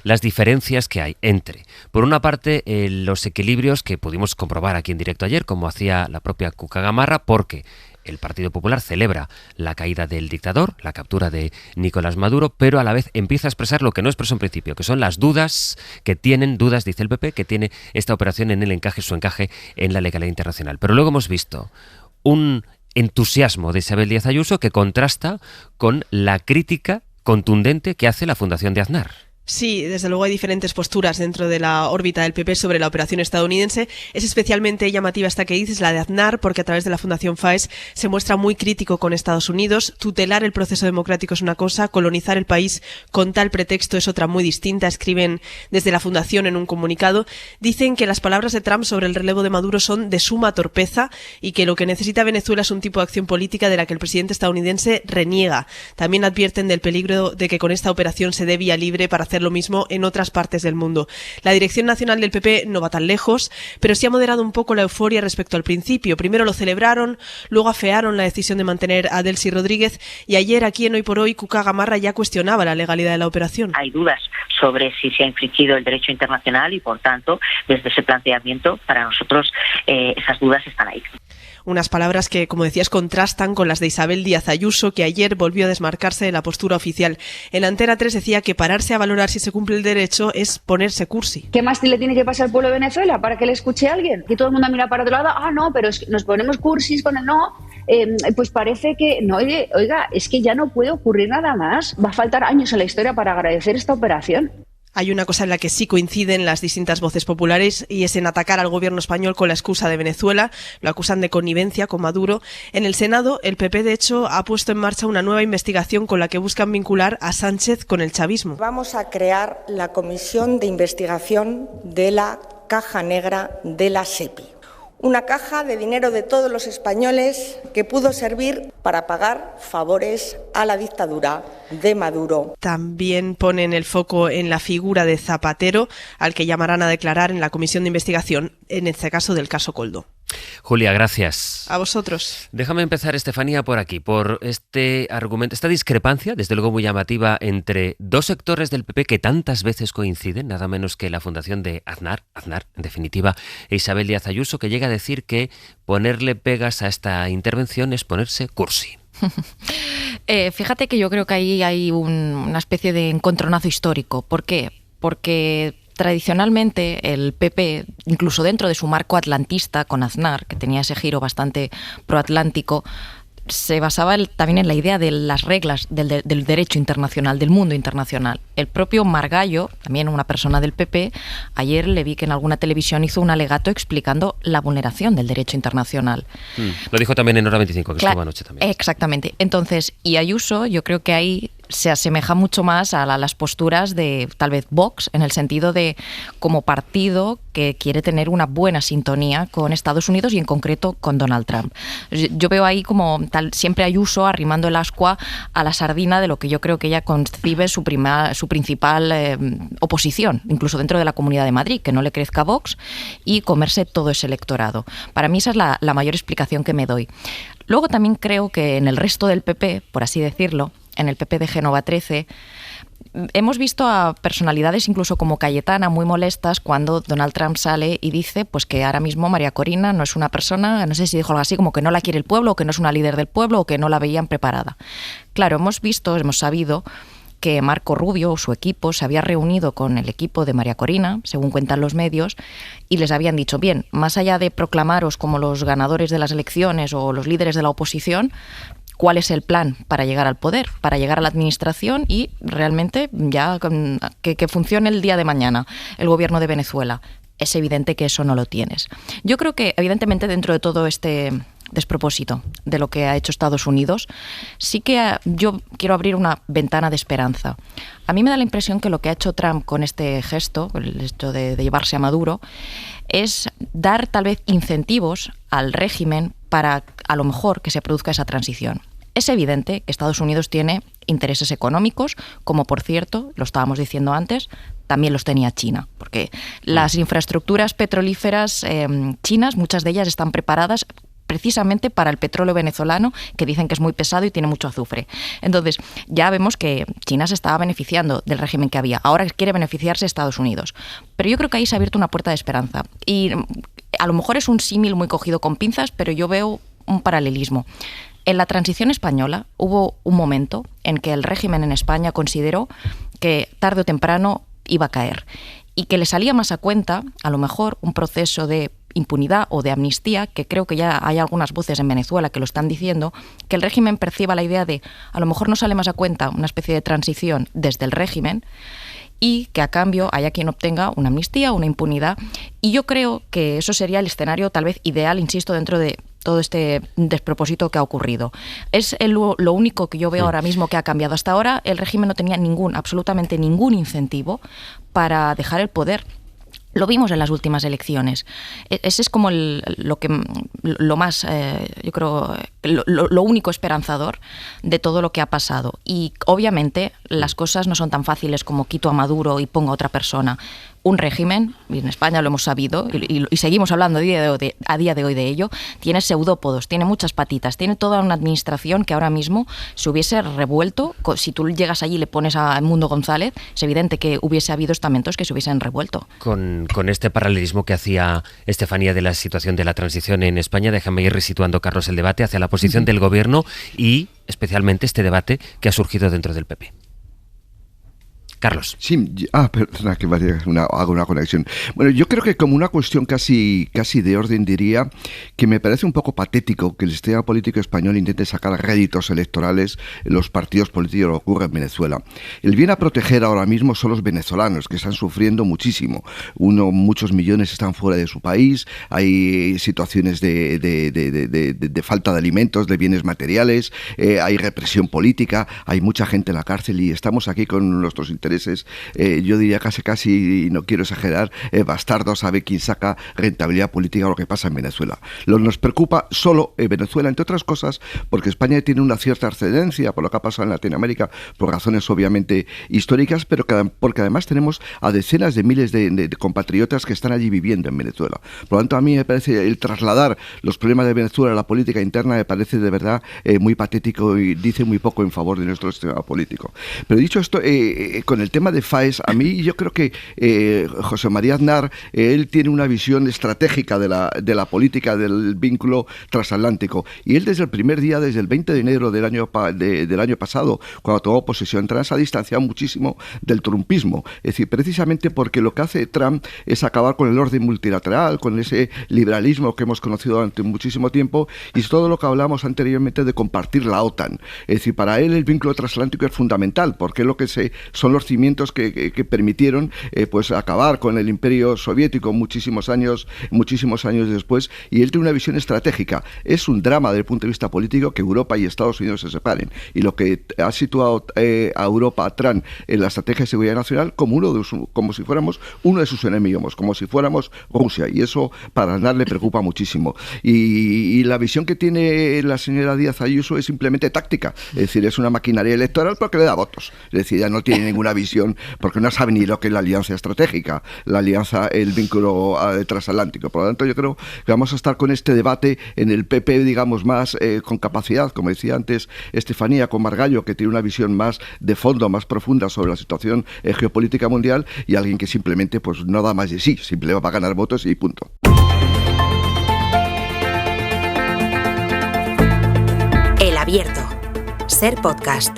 las diferencias que hay entre, por una parte, los equilibrios que pudimos comprobar aquí en directo ayer, como hacía la propia Cuca Gamarra, porque el Partido Popular celebra la caída del dictador, la captura de Nicolás Maduro, pero a la vez empieza a expresar lo que no expresó en principio, que son las dudas que tienen, dudas, dice el PP, que tiene esta operación en el encaje, su encaje en la legalidad internacional. Pero luego hemos visto un entusiasmo de Isabel Díaz Ayuso que contrasta con la crítica contundente que hace la Fundación de Aznar. Sí, desde luego hay diferentes posturas dentro de la órbita del PP sobre la operación estadounidense. Es especialmente llamativa esta que dices, la de Aznar, porque a través de la Fundación FAES se muestra muy crítico con Estados Unidos. Tutelar el proceso democrático es una cosa, colonizar el país con tal pretexto es otra muy distinta, escriben desde la Fundación en un comunicado. Dicen que las palabras de Trump sobre el relevo de Maduro son de suma torpeza y que lo que necesita Venezuela es un tipo de acción política de la que el presidente estadounidense reniega. También advierten del peligro de que con esta operación se dé vía libre para hacer lo mismo en otras partes del mundo. La dirección nacional del PP no va tan lejos, pero sí ha moderado un poco la euforia respecto al principio. Primero lo celebraron, luego afearon la decisión de mantener a Delcy Rodríguez, y ayer aquí en Hoy por Hoy Cuca Gamarra ya cuestionaba la legalidad de la operación. Hay dudas sobre si se ha infringido el derecho internacional y, por tanto, desde ese planteamiento, para nosotros esas dudas están ahí. Unas palabras que, como decías, contrastan con las de Isabel Díaz Ayuso, que ayer volvió a desmarcarse de la postura oficial. En Antena 3 decía que pararse a valorar si se cumple el derecho es ponerse cursi. ¿Qué más le tiene que pasar al pueblo de Venezuela para que le escuche a alguien? Que todo el mundo mira para otro lado. Ah, no, pero es que nos ponemos cursis con el no. Pues parece que, no, oiga, es que ya no puede ocurrir nada más. Va a faltar años en la historia para agradecer esta operación. Hay una cosa en la que sí coinciden las distintas voces populares, y es en atacar al gobierno español con la excusa de Venezuela. Lo acusan de connivencia con Maduro. En el Senado, el PP, de hecho, ha puesto en marcha una nueva investigación con la que buscan vincular a Sánchez con el chavismo. Vamos a crear la Comisión de Investigación de la Caja Negra de la SEPI. Una caja de dinero de todos los españoles que pudo servir para pagar favores a la dictadura de Maduro. También ponen el foco en la figura de Zapatero, al que llamarán a declarar en la comisión de investigación, en este caso del caso Coldo. Julia, gracias. A vosotros. Déjame empezar, Estefanía, por aquí, por este argumento, esta discrepancia, desde luego muy llamativa, entre dos sectores del PP que tantas veces coinciden, nada menos que la fundación de Aznar, en definitiva, e Isabel Díaz Ayuso, que llega a decir que ponerle pegas a esta intervención es ponerse cursi. Fíjate que yo creo que ahí hay una especie de encontronazo histórico. ¿Por qué? Porque tradicionalmente el PP, incluso dentro de su marco atlantista con Aznar, que tenía ese giro bastante proatlántico, se basaba también en la idea de las reglas del derecho internacional, del mundo internacional. El propio Margallo, también una persona del PP, ayer le vi que en alguna televisión hizo un alegato explicando la vulneración del derecho internacional. Lo dijo también en Hora 25, que estuvo anoche también. Exactamente. Entonces, y Ayuso, yo creo que ahí se asemeja mucho más a las posturas de tal vez Vox, en el sentido de como partido que quiere tener una buena sintonía con Estados Unidos y en concreto con Donald Trump. Yo veo ahí como siempre Ayuso arrimando el ascua a la sardina de lo que yo creo que ella concibe su principal oposición, incluso dentro de la Comunidad de Madrid, que no le crezca Vox y comerse todo ese electorado. Para mí esa es la mayor explicación que me doy. Luego también creo que en el resto del PP, por así decirlo, en el PP de Génova 13, hemos visto a personalidades incluso como Cayetana muy molestas cuando Donald Trump sale y dice pues que ahora mismo María Corina no es una persona, no sé si dijo algo así, como que no la quiere el pueblo, o que no es una líder del pueblo, o que no la veían preparada. Claro, hemos sabido que Marco Rubio o su equipo se había reunido con el equipo de María Corina, según cuentan los medios, y les habían dicho, bien, más allá de proclamaros como los ganadores de las elecciones o los líderes de la oposición, ¿cuál es el plan para llegar al poder, para llegar a la administración y realmente ya que funcione el día de mañana el gobierno de Venezuela? Es evidente que eso no lo tienes. Yo creo que, evidentemente, dentro de todo este despropósito de lo que ha hecho Estados Unidos, sí que yo quiero abrir una ventana de esperanza. A mí me da la impresión que lo que ha hecho Trump con este gesto, el hecho de llevarse a Maduro, es dar tal vez incentivos al régimen para, a lo mejor, que se produzca esa transición. Es evidente que Estados Unidos tiene intereses económicos, como por cierto, lo estábamos diciendo antes, también los tenía China, porque las infraestructuras petrolíferas chinas, muchas de ellas están preparadas precisamente para el petróleo venezolano, que dicen que es muy pesado y tiene mucho azufre. Entonces, ya vemos que China se estaba beneficiando del régimen que había. Ahora quiere beneficiarse Estados Unidos. Pero yo creo que ahí se ha abierto una puerta de esperanza. Y a lo mejor es un símil muy cogido con pinzas, pero yo veo un paralelismo. En la transición española hubo un momento en que el régimen en España consideró que tarde o temprano iba a caer y que le salía más a cuenta, a lo mejor, un proceso de impunidad o de amnistía, que creo que ya hay algunas voces en Venezuela que lo están diciendo, que el régimen perciba la idea de, a lo mejor no sale más a cuenta una especie de transición desde el régimen y que a cambio haya quien obtenga una amnistía, una impunidad. Y yo creo que eso sería el escenario tal vez ideal, insisto, dentro de todo este despropósito que ha ocurrido. Es lo único que yo veo ahora mismo que ha cambiado. Hasta ahora el régimen no tenía absolutamente ningún incentivo para dejar el poder. Lo vimos en las últimas elecciones. Ese es como lo más, yo creo, lo único esperanzador de todo lo que ha pasado. Y obviamente las cosas no son tan fáciles como quito a Maduro y pongo a otra persona. Un régimen, y en España lo hemos sabido, y seguimos hablando a día de hoy de ello, tiene pseudópodos, tiene muchas patitas, tiene toda una administración que ahora mismo se hubiese revuelto. Si tú llegas allí y le pones a Edmundo González, es evidente que hubiese habido estamentos que se hubiesen revuelto. Con este paralelismo que hacía Estefanía de la situación de la transición en España, déjame ir resituando, Carlos, el debate hacia la posición del gobierno y especialmente este debate que ha surgido dentro del PP. Carlos. Sí, perdona que hago una conexión. Bueno, yo creo que como una cuestión casi de orden diría que me parece un poco patético que el sistema político español intente sacar réditos electorales en los partidos políticos, lo que ocurre en Venezuela. El bien a proteger ahora mismo son los venezolanos, que están sufriendo muchísimo. Muchos millones están fuera de su país, hay situaciones de falta de alimentos, de bienes materiales, hay represión política, hay mucha gente en la cárcel y estamos aquí con nuestros intereses intereses, yo diría casi, y no quiero exagerar, bastardo sabe quién saca rentabilidad política a lo que pasa en Venezuela. Nos preocupa solo Venezuela, entre otras cosas, porque España tiene una cierta ascendencia por lo que ha pasado en Latinoamérica, por razones obviamente históricas, pero porque además tenemos a decenas de miles de compatriotas que están allí viviendo en Venezuela. Por lo tanto, a mí me parece el trasladar los problemas de Venezuela a la política interna me parece de verdad muy patético y dice muy poco en favor de nuestro sistema político. Pero dicho esto, con el tema de Faes, a mí yo creo que José María Aznar, él tiene una visión estratégica de la política del vínculo transatlántico, y él desde el primer día, desde el 20 de enero del año pasado, cuando tomó posesión, Trump se ha distanciado muchísimo del trumpismo. Es decir, precisamente porque lo que hace Trump es acabar con el orden multilateral, con ese liberalismo que hemos conocido durante muchísimo tiempo, y es todo lo que hablamos anteriormente de compartir la OTAN. Es decir, para él el vínculo transatlántico es fundamental, porque es lo que son los cimientos que permitieron pues acabar con el imperio soviético muchísimos años después, y él tiene una visión estratégica. Es un drama desde el punto de vista político que Europa y Estados Unidos se separen, y lo que ha situado a Europa, a Trump, en la estrategia de seguridad nacional como si fuéramos uno de sus enemigos, como si fuéramos Rusia, y eso para Aznar le preocupa muchísimo. Y la visión que tiene la señora Díaz Ayuso es simplemente táctica, es decir, es una maquinaria electoral porque le da votos, es decir, ya no tiene ninguna visión porque no sabe ni lo que es la alianza estratégica, el vínculo transatlántico. Por lo tanto, yo creo que vamos a estar con este debate en el PP, digamos, más con capacidad, como decía antes Estefanía, con Margallo, que tiene una visión más de fondo, más profunda sobre la situación geopolítica mundial, y alguien que simplemente pues no da más de sí, simplemente va a ganar votos y punto. El Abierto. Ser Podcast.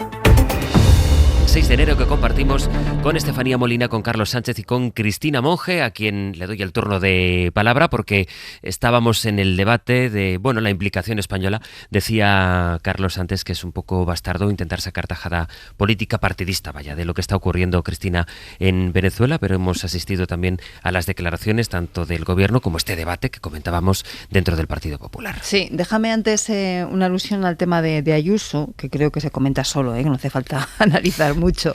6 de enero que compartimos con Estefanía Molina, con Carlos Sánchez y con Cristina Monge, a quien le doy el turno de palabra porque estábamos en el debate de, la implicación española. Decía Carlos antes que es un poco bastardo intentar sacar tajada política partidista, de lo que está ocurriendo, Cristina, en Venezuela, pero hemos asistido también a las declaraciones tanto del gobierno como este debate que comentábamos dentro del Partido Popular. Sí, déjame antes una alusión al tema de Ayuso, que creo que se comenta solo, que no hace falta analizar mucho,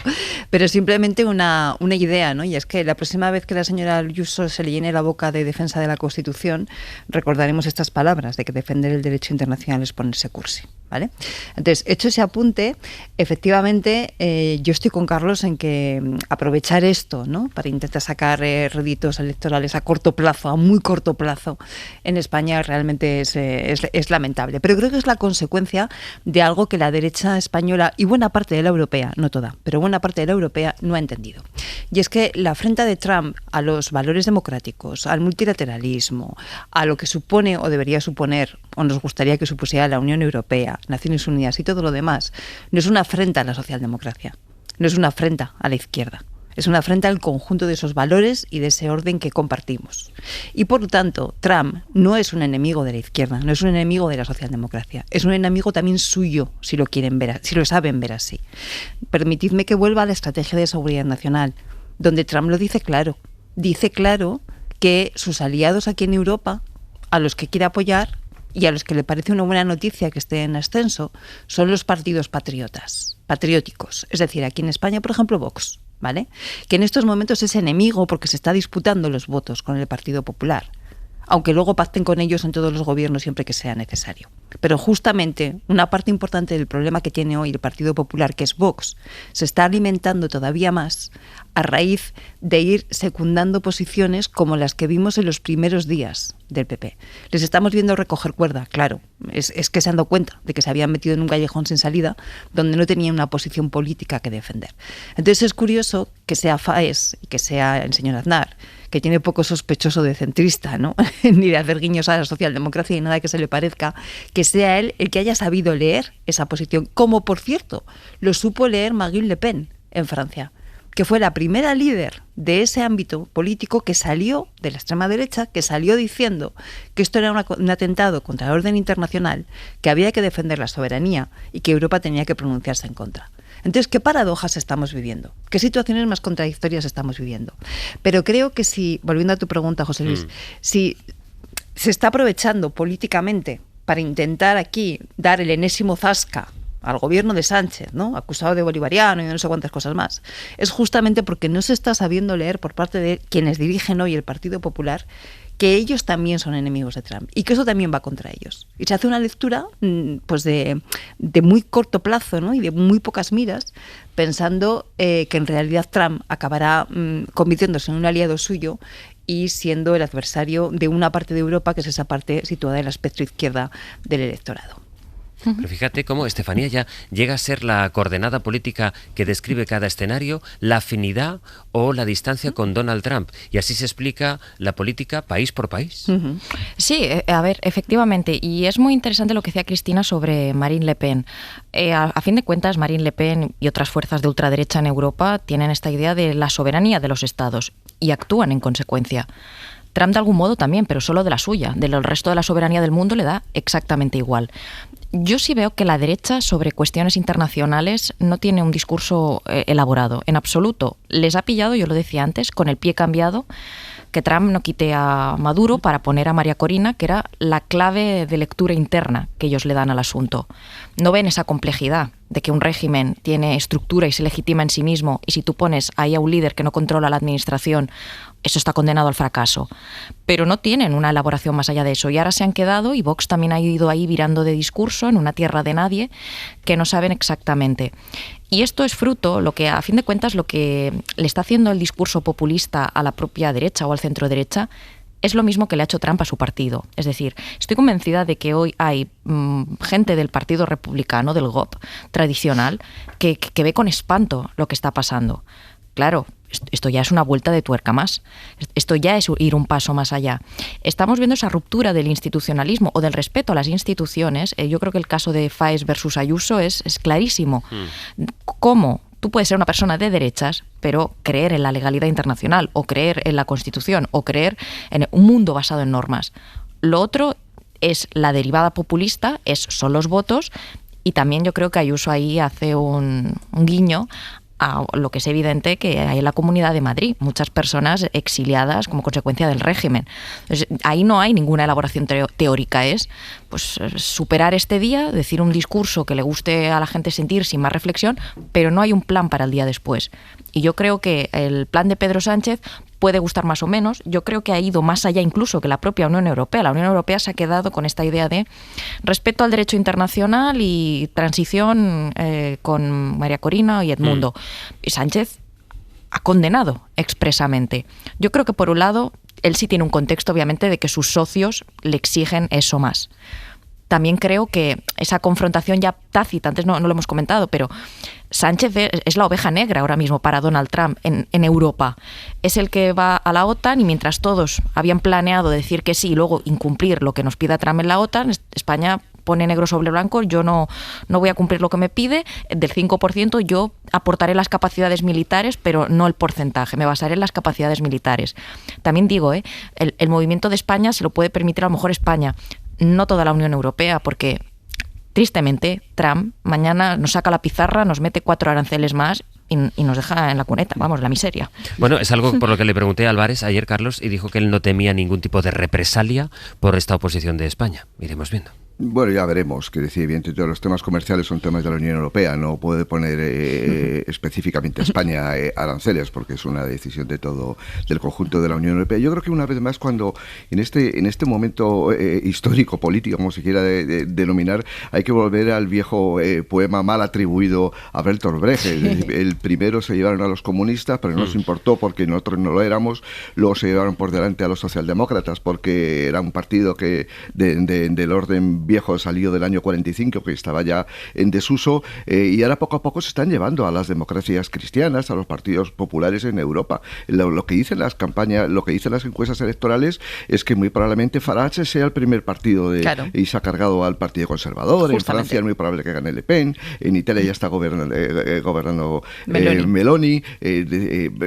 pero simplemente una idea, ¿no? Y es que la próxima vez que la señora Ayuso se le llene la boca de defensa de la Constitución, recordaremos estas palabras de que defender el derecho internacional es ponerse cursi, ¿vale? Entonces, hecho ese apunte, efectivamente, yo estoy con Carlos en que aprovechar esto, ¿no?, para intentar sacar réditos electorales a corto plazo, a muy corto plazo, en España realmente es lamentable. Pero creo que es la consecuencia de algo que la derecha española y buena parte de la europea, no toda, pero buena parte de la europea no ha entendido. Y es que la afrenta de Trump a los valores democráticos, al multilateralismo, a lo que supone o debería suponer, o nos gustaría que supusiera la Unión Europea, Naciones Unidas y todo lo demás, no es una afrenta a la socialdemocracia, no es una afrenta a la izquierda. Es una afrenta al conjunto de esos valores y de ese orden que compartimos. Y por lo tanto, Trump no es un enemigo de la izquierda, no es un enemigo de la socialdemocracia, es un enemigo también suyo, si lo quieren ver, si lo saben ver así. Permitidme que vuelva a la estrategia de seguridad nacional, donde Trump lo dice claro que sus aliados aquí en Europa, a los que quiere apoyar y a los que le parece una buena noticia que esté en ascenso, son los partidos patrióticos. Es decir, aquí en España, por ejemplo, Vox, ¿vale?, que en estos momentos es enemigo porque se está disputando los votos con el Partido Popular, aunque luego pacten con ellos en todos los gobiernos siempre que sea necesario. Pero justamente una parte importante del problema que tiene hoy el Partido Popular, que es Vox, se está alimentando todavía más a raíz de ir secundando posiciones como las que vimos en los primeros días del PP. Les estamos viendo recoger cuerda, claro. Es que se han dado cuenta de que se habían metido en un callejón sin salida donde no tenían una posición política que defender. Entonces es curioso que sea Faes y que sea el señor Aznar, que tiene poco sospechoso de centrista, ¿no?, ni de hacer guiños a la socialdemocracia y nada que se le parezca, que sea él el que haya sabido leer esa posición, como por cierto lo supo leer Marine Le Pen en Francia, que fue la primera líder de ese ámbito político que salió de la extrema derecha, que salió diciendo que esto era un atentado contra el orden internacional, que había que defender la soberanía y que Europa tenía que pronunciarse en contra. Entonces, ¿qué paradojas estamos viviendo? ¿Qué situaciones más contradictorias estamos viviendo? Pero creo que si, volviendo a tu pregunta, José Luis, si se está aprovechando políticamente para intentar aquí dar el enésimo zasca al gobierno de Sánchez, ¿no? Acusado de bolivariano y no sé cuántas cosas más, es justamente porque no se está sabiendo leer por parte de quienes dirigen hoy el Partido Popular que ellos también son enemigos de Trump y que eso también va contra ellos. Y se hace una lectura pues de muy corto plazo, ¿no? Y de muy pocas miras, pensando que en realidad Trump acabará convirtiéndose en un aliado suyo y siendo el adversario de una parte de Europa, que es esa parte situada en el espectro izquierda del electorado. Pero fíjate cómo Estefanía ya llega a ser la coordenada política que describe cada escenario, la afinidad o la distancia con Donald Trump. Y así se explica la política país por país. Sí, a ver, efectivamente. Y es muy interesante lo que decía Cristina sobre Marine Le Pen. A fin de cuentas, Marine Le Pen y otras fuerzas de ultraderecha en Europa tienen esta idea de la soberanía de los estados y actúan en consecuencia. Trump de algún modo también, pero solo de la suya. Del resto de la soberanía del mundo le da exactamente igual. Yo sí veo que la derecha sobre cuestiones internacionales no tiene un discurso elaborado, en absoluto. Les ha pillado, yo lo decía antes, con el pie cambiado, que Trump no quite a Maduro para poner a María Corina, que era la clave de lectura interna que ellos le dan al asunto. No ven esa complejidad de que un régimen tiene estructura y se legitima en sí mismo, y si tú pones ahí a un líder que no controla la administración, eso está condenado al fracaso. Pero no tienen una elaboración más allá de eso. Y ahora se han quedado, y Vox también ha ido ahí virando de discurso en una tierra de nadie, que no saben exactamente. Y esto es fruto, lo que a fin de cuentas, lo que le está haciendo el discurso populista a la propia derecha o al centro derecha, es lo mismo que le ha hecho Trump a su partido. Es decir, estoy convencida de que hoy hay gente del Partido Republicano, del GOP tradicional, que ve con espanto lo que está pasando. Claro, esto ya es una vuelta de tuerca más. Esto ya es ir un paso más allá. Estamos viendo esa ruptura del institucionalismo o del respeto a las instituciones. Yo creo que el caso de Faes versus Ayuso es clarísimo. ¿Cómo? Tú puedes ser una persona de derechas, pero creer en la legalidad internacional, o creer en la Constitución, o creer en un mundo basado en normas. Lo otro es la derivada populista, son los votos, y también yo creo que Ayuso ahí hace un guiño a lo que es evidente que hay en la Comunidad de Madrid, muchas personas exiliadas como consecuencia del régimen. Entonces, ahí no hay ninguna elaboración teórica, es pues superar este día, decir un discurso que le guste a la gente sentir sin más reflexión, pero no hay un plan para el día después. Y yo creo que el plan de Pedro Sánchez puede gustar más o menos. Yo creo que ha ido más allá incluso que la propia Unión Europea. La Unión Europea se ha quedado con esta idea de respeto al derecho internacional y transición con María Corina y Edmundo. Y Sánchez ha condenado expresamente. Yo creo que por un lado él sí tiene un contexto obviamente de que sus socios le exigen eso más. También creo que esa confrontación ya tácita, antes no lo hemos comentado, pero Sánchez es la oveja negra ahora mismo para Donald Trump en Europa. Es el que va a la OTAN y mientras todos habían planeado decir que sí y luego incumplir lo que nos pida Trump en la OTAN, España pone negro sobre blanco, yo no voy a cumplir lo que me pide, del 5% yo aportaré las capacidades militares, pero no el porcentaje, me basaré en las capacidades militares. También digo, el movimiento de España se lo puede permitir a lo mejor España, no toda la Unión Europea, porque tristemente Trump mañana nos saca la pizarra, nos mete 4 aranceles más y nos deja en la cuneta, vamos, la miseria. Bueno, es algo por lo que le pregunté a Álvarez ayer, Carlos, y dijo que él no temía ningún tipo de represalia por esta oposición de España. Iremos viendo. Bueno, ya veremos, que decir, evidentemente los temas comerciales son temas de la Unión Europea, no puede poner específicamente a España aranceles, porque es una decisión de todo, del conjunto de la Unión Europea. Yo creo que una vez más cuando en este momento histórico, político, como se quiera denominar, hay que volver al viejo poema mal atribuido a Bertolt Brecht. El primero se llevaron a los comunistas, pero no nos importó porque nosotros no lo éramos, luego se llevaron por delante a los socialdemócratas porque era un partido que del orden viejo salió del año 45, que estaba ya en desuso, y ahora poco a poco se están llevando a las democracias cristianas, a los partidos populares en Europa. Lo que dicen las campañas, lo que dicen las encuestas electorales es que muy probablemente Farage sea el primer partido y se ha cargado al Partido Conservador. Justamente. En Francia es muy probable que gane Le Pen, en Italia ya está gobernando Meloni.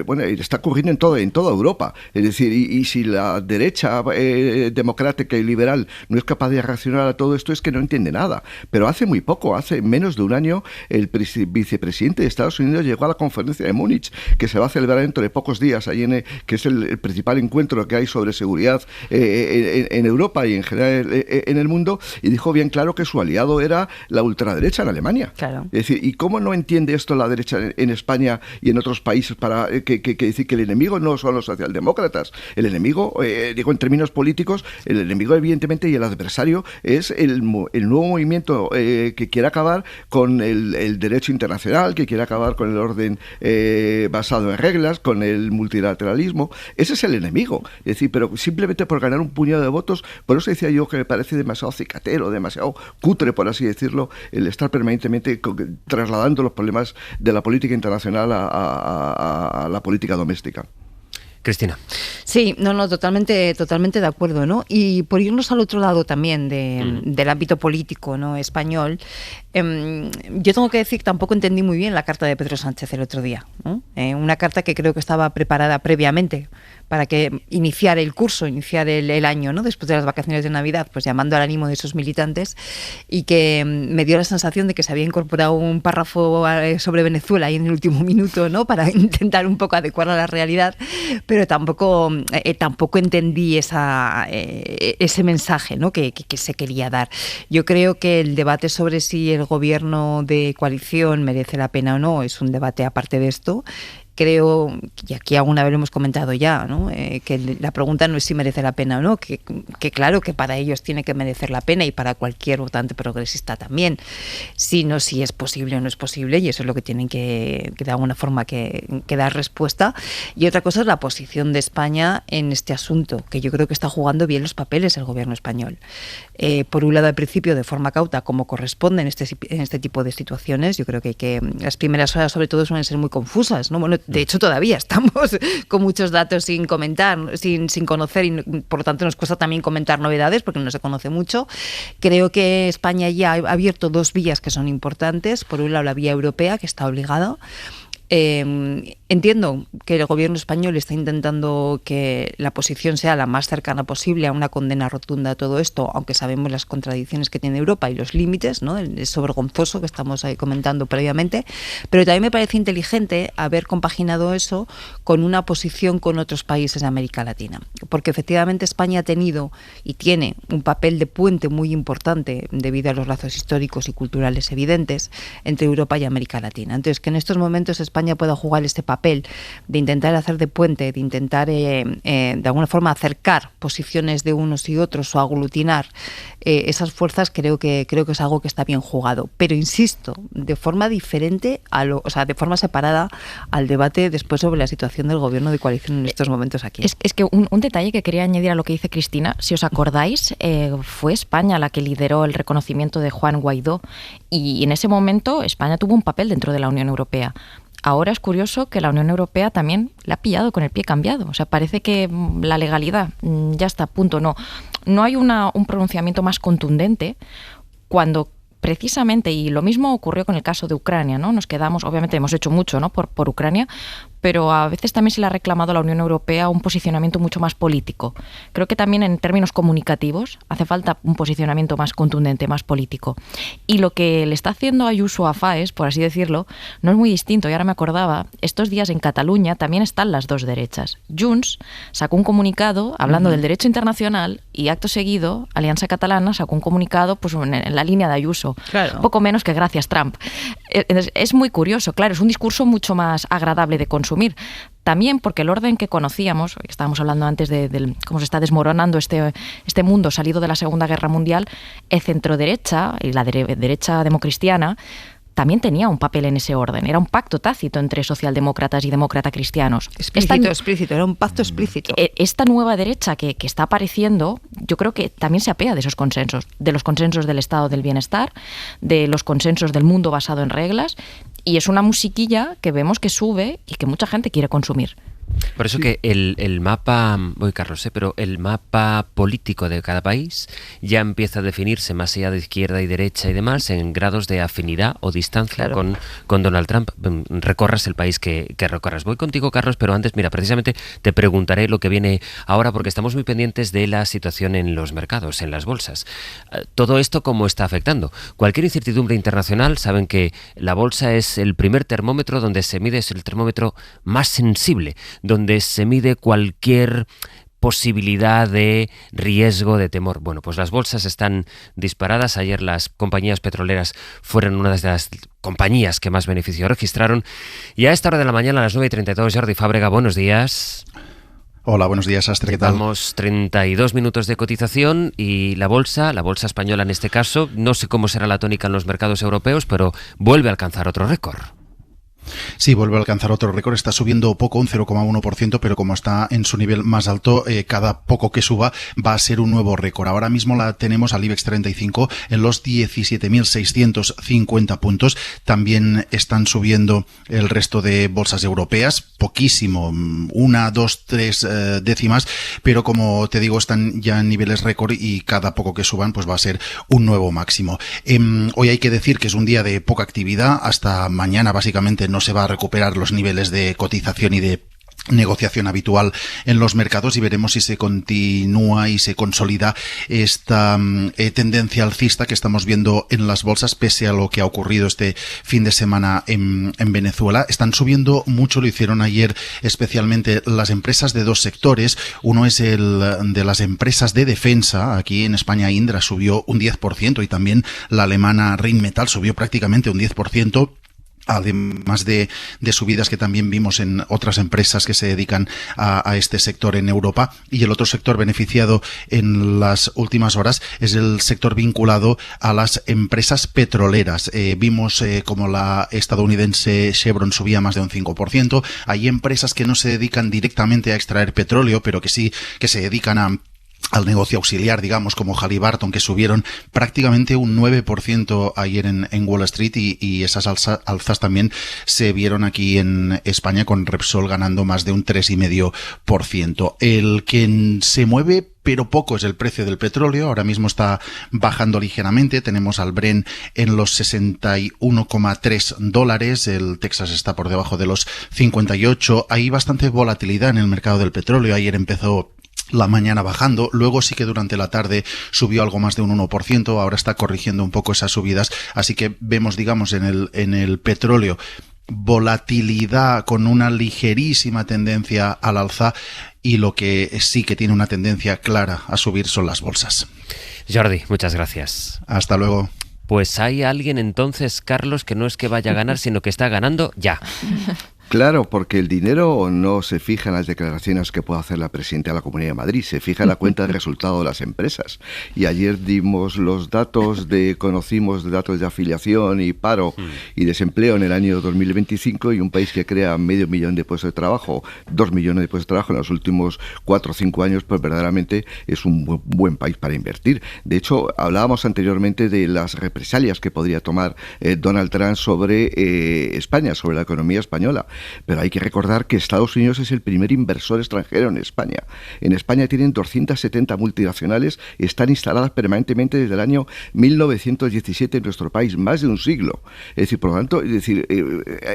Bueno, está ocurriendo en toda Europa. Es decir, y si la derecha democrática y liberal no es capaz de reaccionar a todo todo esto es que no entiende nada. Pero hace muy poco, hace menos de un año, el vicepresidente de Estados Unidos llegó a la conferencia de Múnich, que se va a celebrar dentro de pocos días, allí que es el principal encuentro que hay sobre seguridad en Europa y en general en el mundo, y dijo bien claro que su aliado era la ultraderecha en Alemania. Claro. Es decir, ¿y cómo no entiende esto la derecha en España y en otros países para que decir que el enemigo no son los socialdemócratas? El enemigo, digo en términos políticos, el enemigo evidentemente y el adversario es el nuevo movimiento que quiere acabar con el derecho internacional, que quiere acabar con el orden basado en reglas, con el multilateralismo. Ese es el enemigo. Es decir, pero simplemente por ganar un puñado de votos, por eso decía yo que me parece demasiado cicatero, demasiado cutre, por así decirlo, el estar permanentemente trasladando los problemas de la política internacional a la política doméstica. Cristina. Sí, totalmente de acuerdo, ¿no? Y por irnos al otro lado también del ámbito político, ¿no?, español, yo tengo que decir que tampoco entendí muy bien la carta de Pedro Sánchez el otro día, ¿no? Una carta que creo que estaba preparada previamente para que iniciar el año, ¿no?, después de las vacaciones de Navidad, pues llamando al ánimo de esos militantes, y que me dio la sensación de que se había incorporado un párrafo sobre Venezuela ahí en el último minuto, ¿no?, para intentar un poco adecuarla a la realidad, pero tampoco entendí ese mensaje, ¿no?, que se quería dar. Yo creo que el debate sobre si el gobierno de coalición merece la pena o no es un debate aparte de esto. Creo, y aquí alguna vez lo hemos comentado ya, ¿no?, que la pregunta no es si merece la pena o no, que claro que para ellos tiene que merecer la pena y para cualquier votante progresista también, sino si es posible o no es posible, y eso es lo que tienen que de alguna forma que dar respuesta. Y otra cosa es la posición de España en este asunto, que yo creo que está jugando bien los papeles el gobierno español. Por un lado, al principio, de forma cauta, como corresponde en este tipo de situaciones. Yo creo que las primeras horas, sobre todo, suelen ser muy confusas, ¿no? Bueno, de hecho, todavía estamos con muchos datos sin comentar, sin conocer, y por lo tanto nos cuesta también comentar novedades porque no se conoce mucho. Creo que España ya ha abierto dos vías que son importantes. Por un lado, la vía europea, que está obligada. Entiendo que el gobierno español está intentando que la posición sea la más cercana posible a una condena rotunda a todo esto, aunque sabemos las contradicciones que tiene Europa y los límites, ¿no?, eso vergonzoso que estamos ahí comentando previamente, pero también me parece inteligente haber compaginado eso con una posición con otros países de América Latina, porque efectivamente España ha tenido y tiene un papel de puente muy importante debido a los lazos históricos y culturales evidentes entre Europa y América Latina. Entonces, que en estos momentos España pueda jugar este papel de intentar hacer de puente, de intentar de alguna forma acercar posiciones de unos y otros o aglutinar esas fuerzas, creo que es algo que está bien jugado. Pero insisto, de forma diferente, de forma separada al debate después sobre la situación del gobierno de coalición en estos momentos aquí. Es que un detalle que quería añadir a lo que dice Cristina, si os acordáis, fue España la que lideró el reconocimiento de Juan Guaidó, y en ese momento España tuvo un papel dentro de la Unión Europea. Ahora es curioso que la Unión Europea también la ha pillado con el pie cambiado. O sea, parece que la legalidad ya está a punto. No hay un pronunciamiento más contundente cuando precisamente, y lo mismo ocurrió con el caso de Ucrania, ¿no? Nos quedamos, obviamente hemos hecho mucho, ¿no?, por Ucrania, pero a veces también se le ha reclamado a la Unión Europea un posicionamiento mucho más político. Creo que también en términos comunicativos hace falta un posicionamiento más contundente, más político. Y lo que le está haciendo Ayuso a Faes, por así decirlo, no es muy distinto. Y ahora me acordaba, estos días en Cataluña también están las dos derechas. Junts sacó un comunicado hablando del derecho internacional y acto seguido Alianza Catalana sacó un comunicado pues en la línea de Ayuso. Claro. Poco menos que gracias Trump. Es muy curioso, claro, es un discurso mucho más agradable de consumir. También porque el orden que conocíamos, estábamos hablando antes de cómo se está desmoronando este mundo salido de la Segunda Guerra Mundial, el centroderecha y la derecha democristiana también tenía un papel en ese orden. Era un pacto tácito entre socialdemócratas y demócratas cristianos. Explícito, era un pacto explícito. Esta nueva derecha que está apareciendo, yo creo que también se apea de esos consensos, de los consensos del estado del bienestar, de los consensos del mundo basado en reglas, y es una musiquilla que vemos que sube y que mucha gente quiere consumir. Por eso que el mapa, voy Carlos, pero el mapa político de cada país ya empieza a definirse más allá de izquierda y derecha y demás en grados de afinidad o distancia con Donald Trump. Recorras el país que recorras. Voy contigo, Carlos, pero antes, mira, precisamente te preguntaré lo que viene ahora porque estamos muy pendientes de la situación en los mercados, en las bolsas. Todo esto, ¿cómo está afectando? Cualquier incertidumbre internacional, saben que la bolsa es el primer termómetro donde se mide, es el termómetro más sensible, donde se mide cualquier posibilidad de riesgo, de temor. Bueno, pues las bolsas están disparadas. Ayer las compañías petroleras fueron una de las compañías que más beneficio registraron. Y a esta hora de la mañana, a las 9:32, Jordi Fábrega, buenos días. Hola, buenos días, Astre, ¿qué tal? Llevamos 32 minutos de cotización y la bolsa española en este caso, no sé cómo será la tónica en los mercados europeos, pero vuelve a alcanzar otro récord. Sí, vuelve a alcanzar otro récord, está subiendo poco, un 0,1%, pero como está en su nivel más alto, cada poco que suba va a ser un nuevo récord. Ahora mismo la tenemos al IBEX 35 en los 17.650 puntos. También están subiendo el resto de bolsas europeas, poquísimo, 1, 2, 3 décimas, pero como te digo, están ya en niveles récord y cada poco que suban pues va a ser un nuevo máximo. Hoy hay que decir que es un día de poca actividad, hasta mañana básicamente no se va a recuperar los niveles de cotización y de negociación habitual en los mercados y veremos si se continúa y se consolida esta tendencia alcista que estamos viendo en las bolsas pese a lo que ha ocurrido este fin de semana en Venezuela. Están subiendo mucho, lo hicieron ayer especialmente las empresas de dos sectores. Uno es el de las empresas de defensa. Aquí en España Indra subió un 10% y también la alemana Rheinmetall subió prácticamente un 10%. Además de subidas que también vimos en otras empresas que se dedican a este sector en Europa. Y el otro sector beneficiado en las últimas horas es el sector vinculado a las empresas petroleras. Vimos como la estadounidense Chevron subía más de un 5%. Hay empresas que no se dedican directamente a extraer petróleo, pero que sí que se dedican al negocio auxiliar, digamos, como Halliburton, que subieron prácticamente un 9% ayer en Wall Street y esas alzas también se vieron aquí en España con Repsol ganando más de un 3,5%. El que se mueve pero poco es el precio del petróleo, ahora mismo está bajando ligeramente, tenemos al Brent en los $61,3, el Texas está por debajo de los 58, hay bastante volatilidad en el mercado del petróleo, ayer empezó la mañana bajando, luego sí que durante la tarde subió algo más de un 1%, ahora está corrigiendo un poco esas subidas, así que vemos, digamos, en el petróleo volatilidad con una ligerísima tendencia al alza y lo que sí que tiene una tendencia clara a subir son las bolsas. Jordi, muchas gracias. Hasta luego. Pues hay alguien entonces, Carlos, que no es que vaya a ganar, sino que está ganando ya. Claro, porque el dinero no se fija en las declaraciones que pueda hacer la presidenta de la Comunidad de Madrid, se fija en la cuenta de resultado de las empresas. Y ayer dimos los datos conocimos datos de afiliación y paro y desempleo en el año 2025 y un país que crea 500.000 de puestos de trabajo, 2 millones de puestos de trabajo en los últimos 4 o 5 años, pues verdaderamente es un buen país para invertir. De hecho, hablábamos anteriormente de las represalias que podría tomar Donald Trump sobre España, sobre la economía española. Pero hay que recordar que Estados Unidos es el primer inversor extranjero en España. En España tienen 270 multinacionales, están instaladas permanentemente desde el año 1917 en nuestro país, más de un siglo. Es decir, por lo tanto,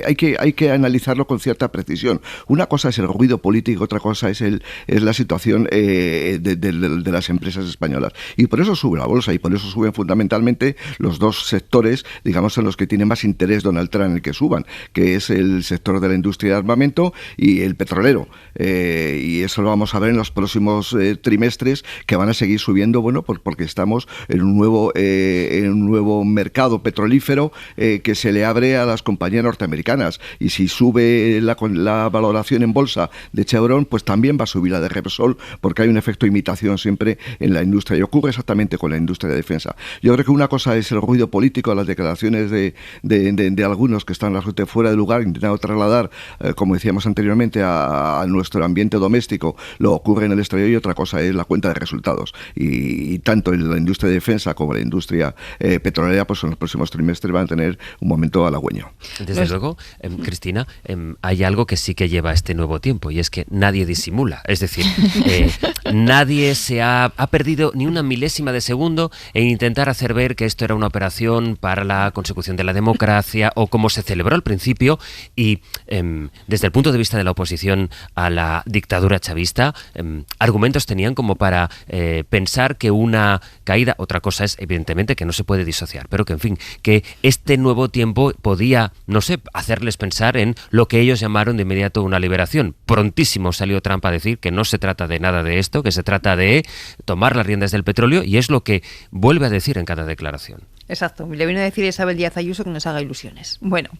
hay que analizarlo con cierta precisión. Una cosa es el ruido político, otra cosa es la situación de las empresas españolas. Y por eso sube la bolsa y por eso suben fundamentalmente los dos sectores, digamos, en los que tiene más interés Donald Trump en el que suban, que es el sector de la industria de armamento y el petrolero, y eso lo vamos a ver en los próximos trimestres, que van a seguir subiendo, bueno, porque estamos en un nuevo mercado petrolífero que se le abre a las compañías norteamericanas, y si sube la valoración en bolsa de Chevron, pues también va a subir la de Repsol, porque hay un efecto de imitación siempre en la industria, y ocurre exactamente con la industria de defensa. Yo creo que una cosa es el ruido político, las declaraciones de algunos que están absolutamente fuera de lugar, intentando trasladar trasladar, como decíamos anteriormente, a nuestro ambiente doméstico, lo ocurre en el exterior, y otra cosa es la cuenta de resultados. Y tanto en la industria de defensa como en la industria petrolera, pues en los próximos trimestres van a tener un momento halagüeño. Desde luego, Cristina, hay algo que sí que lleva este nuevo tiempo, y es que nadie disimula. Es decir, nadie se ha perdido ni una milésima de segundo en intentar hacer ver que esto era una operación para la consecución de la democracia, o como se celebró al principio, y desde el punto de vista de la oposición a la dictadura chavista, argumentos tenían como para pensar que una caída, otra cosa es evidentemente que no se puede disociar, pero que en fin, que este nuevo tiempo podía, no sé, hacerles pensar en lo que ellos llamaron de inmediato una liberación. Prontísimo salió Trump a decir que no se trata de nada de esto, que se trata de tomar las riendas del petróleo, y es lo que vuelve a decir en cada declaración. Exacto, le vino a decir a Isabel Díaz Ayuso que nos haga ilusiones. Bueno,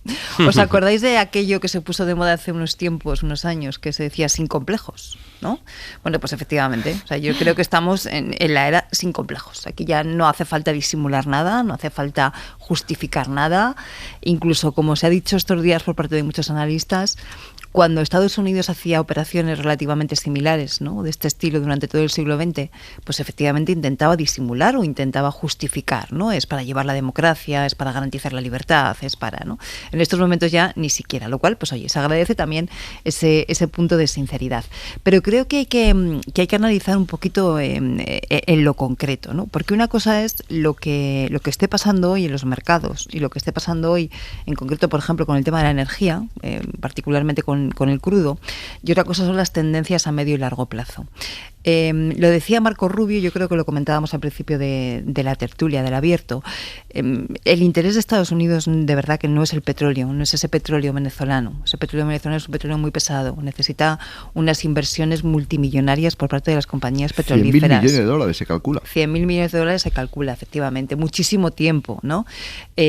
¿os acordáis de aquello que se puso de moda hace unos tiempos, unos años, que se decía sin complejos, ¿no? Bueno, pues efectivamente, o sea, yo creo que estamos en la era sin complejos. Aquí ya no hace falta disimular nada, no hace falta justificar nada. Incluso, como se ha dicho estos días por parte de muchos analistas, cuando Estados Unidos hacía operaciones relativamente similares, ¿no?, de este estilo durante todo el siglo XX, pues efectivamente intentaba disimular o intentaba justificar, ¿no? Es para llevar la democracia, es para garantizar la libertad, es para, ¿no? En estos momentos ya ni siquiera, lo cual, pues oye, se agradece también ese punto de sinceridad. Pero creo que hay que analizar un poquito en lo concreto, ¿no? Porque una cosa es lo que esté pasando hoy en los mercados, y lo que esté pasando hoy en concreto, por ejemplo, con el tema de la energía, particularmente con el crudo, y otra cosa son las tendencias a medio y largo plazo. Lo decía Marco Rubio, yo creo que lo comentábamos al principio de la tertulia, del abierto. El interés de Estados Unidos de verdad que no es el petróleo, no es ese petróleo venezolano. Ese petróleo venezolano es un petróleo muy pesado, necesita unas inversiones multimillonarias por parte de las compañías petrolíferas. 100.000 millones de dólares se calcula. 100.000 millones de dólares se calcula, efectivamente. Muchísimo tiempo, ¿no?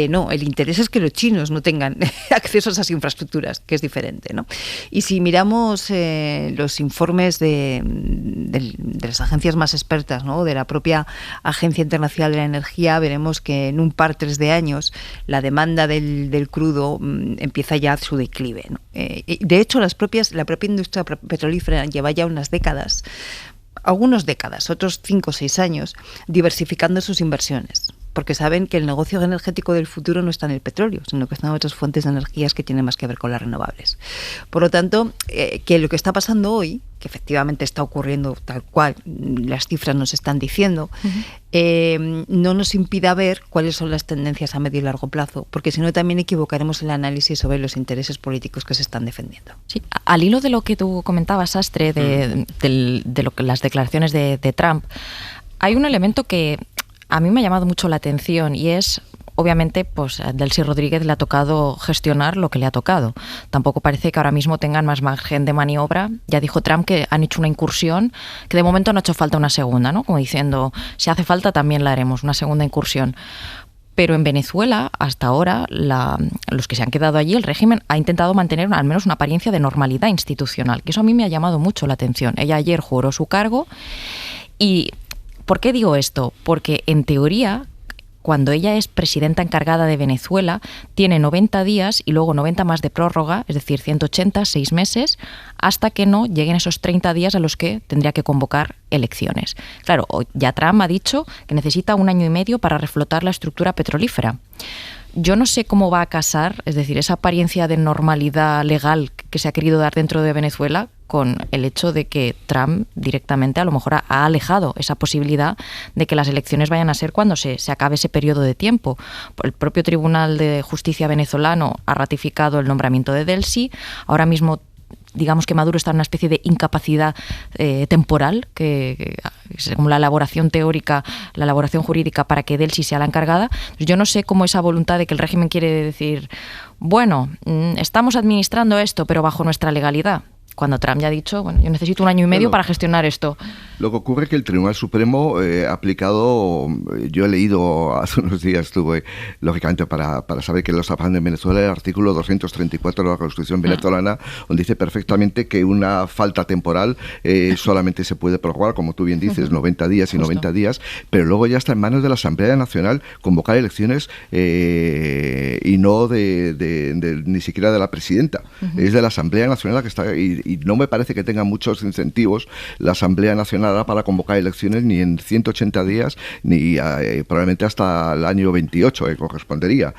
No, el interés es que los chinos no tengan acceso a esas infraestructuras, que es diferente, ¿no? Y si miramos los informes de las agencias más expertas, ¿no?, de la propia Agencia Internacional de la Energía, veremos que en un par 3 de años la demanda del crudo empieza ya su declive, ¿no? De hecho, la propia industria petrolífera lleva ya unas décadas, algunas décadas, otros 5 o 6 años, diversificando sus inversiones, porque saben que el negocio energético del futuro no está en el petróleo, sino que están en otras fuentes de energías que tienen más que ver con las renovables. Por lo tanto, que lo que está pasando hoy, que efectivamente está ocurriendo tal cual las cifras nos están diciendo, no nos impida ver cuáles son las tendencias a medio y largo plazo, porque si no también equivocaremos el análisis sobre los intereses políticos que se están defendiendo. Sí, al hilo de lo que tú comentabas, Astre, de lo que las declaraciones de Trump, hay un elemento que a mí me ha llamado mucho la atención, y es, obviamente, pues a Delcy Rodríguez le ha tocado gestionar lo que le ha tocado. Tampoco parece que ahora mismo tengan más margen de maniobra. Ya dijo Trump que han hecho una incursión, que de momento no ha hecho falta una segunda, ¿no? Como diciendo, si hace falta también la haremos, una segunda incursión. Pero en Venezuela, hasta ahora, los que se han quedado allí, el régimen ha intentado mantener al menos una apariencia de normalidad institucional, que eso a mí me ha llamado mucho la atención. Ella ayer juró su cargo y... ¿Por qué digo esto? Porque en teoría, cuando ella es presidenta encargada de Venezuela, tiene 90 días y luego 90 más de prórroga, es decir, 180, 6 meses, hasta que no lleguen esos 30 días a los que tendría que convocar elecciones. Claro, ya Trump ha dicho que necesita 1 año y medio para reflotar la estructura petrolífera. Yo no sé cómo va a casar, es decir, esa apariencia de normalidad legal que se ha querido dar dentro de Venezuela con el hecho de que Trump directamente a lo mejor ha alejado esa posibilidad de que las elecciones vayan a ser cuando se acabe ese periodo de tiempo. El propio Tribunal de Justicia venezolano ha ratificado el nombramiento de Delcy. Ahora mismo, digamos que Maduro está en una especie de incapacidad temporal, que según la elaboración teórica, la elaboración jurídica, para que Delcy sea la encargada. Yo no sé cómo esa voluntad de que el régimen quiere decir, bueno, estamos administrando esto, pero bajo nuestra legalidad, cuando Trump ya ha dicho, bueno, yo necesito 1 año y medio para gestionar esto. Lo que ocurre es que el Tribunal Supremo ha aplicado, yo he leído hace unos días, estuve lógicamente para saber que lo está pasando en Venezuela, el artículo 234 de la Constitución venezolana, donde dice perfectamente que una falta temporal solamente se puede prorrogar, como tú bien dices, 90 días y 90 días, pero luego ya está en manos de la Asamblea Nacional convocar elecciones y no ni siquiera de la presidenta. Es de la Asamblea Nacional la que está, y no me parece que tenga muchos incentivos la Asamblea Nacional para convocar elecciones ni en 180 días, ni probablemente hasta el año 28 que correspondería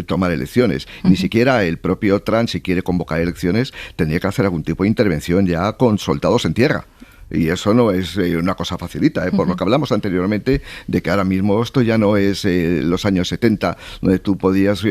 tomar elecciones. Ni siquiera el propio Trump, si quiere convocar elecciones, tendría que hacer algún tipo de intervención ya con soldados en tierra. Y eso no es una cosa facilita, por lo que hablamos anteriormente, de que ahora mismo esto ya no es los años 70, donde tú podías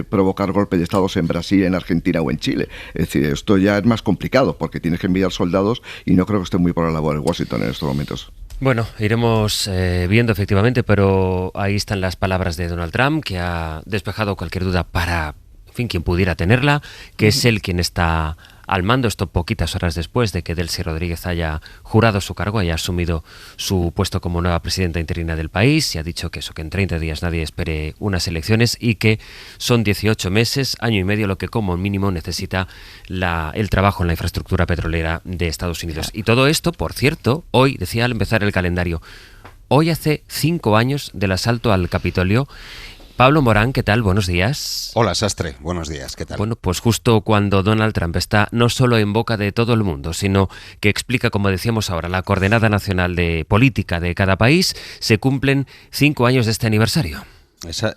provocar golpes de estados en Brasil, en Argentina o en Chile. Es decir, esto ya es más complicado, porque tienes que enviar soldados y no creo que esté muy por la labor en Washington en estos momentos. Bueno, iremos viendo efectivamente, pero ahí están las palabras de Donald Trump, que ha despejado cualquier duda para, en fin, quien pudiera tenerla, que es él quien está al mando, esto poquitas horas después de que Delcy Rodríguez haya jurado su cargo, haya asumido su puesto como nueva presidenta interina del país, y ha dicho que en 30 días nadie espere unas elecciones y que son 18 meses, año y medio, lo que como mínimo necesita el trabajo en la infraestructura petrolera de Estados Unidos. Y todo esto, por cierto, hoy, decía al empezar el calendario, hoy hace 5 años del asalto al Capitolio. Pablo Morán, ¿qué tal? Buenos días. Hola, Sastre. Buenos días. ¿Qué tal? Bueno, pues justo cuando Donald Trump está no solo en boca de todo el mundo, sino que explica, como decíamos ahora, la coordenada nacional de política de cada país, se cumplen 5 años de este aniversario.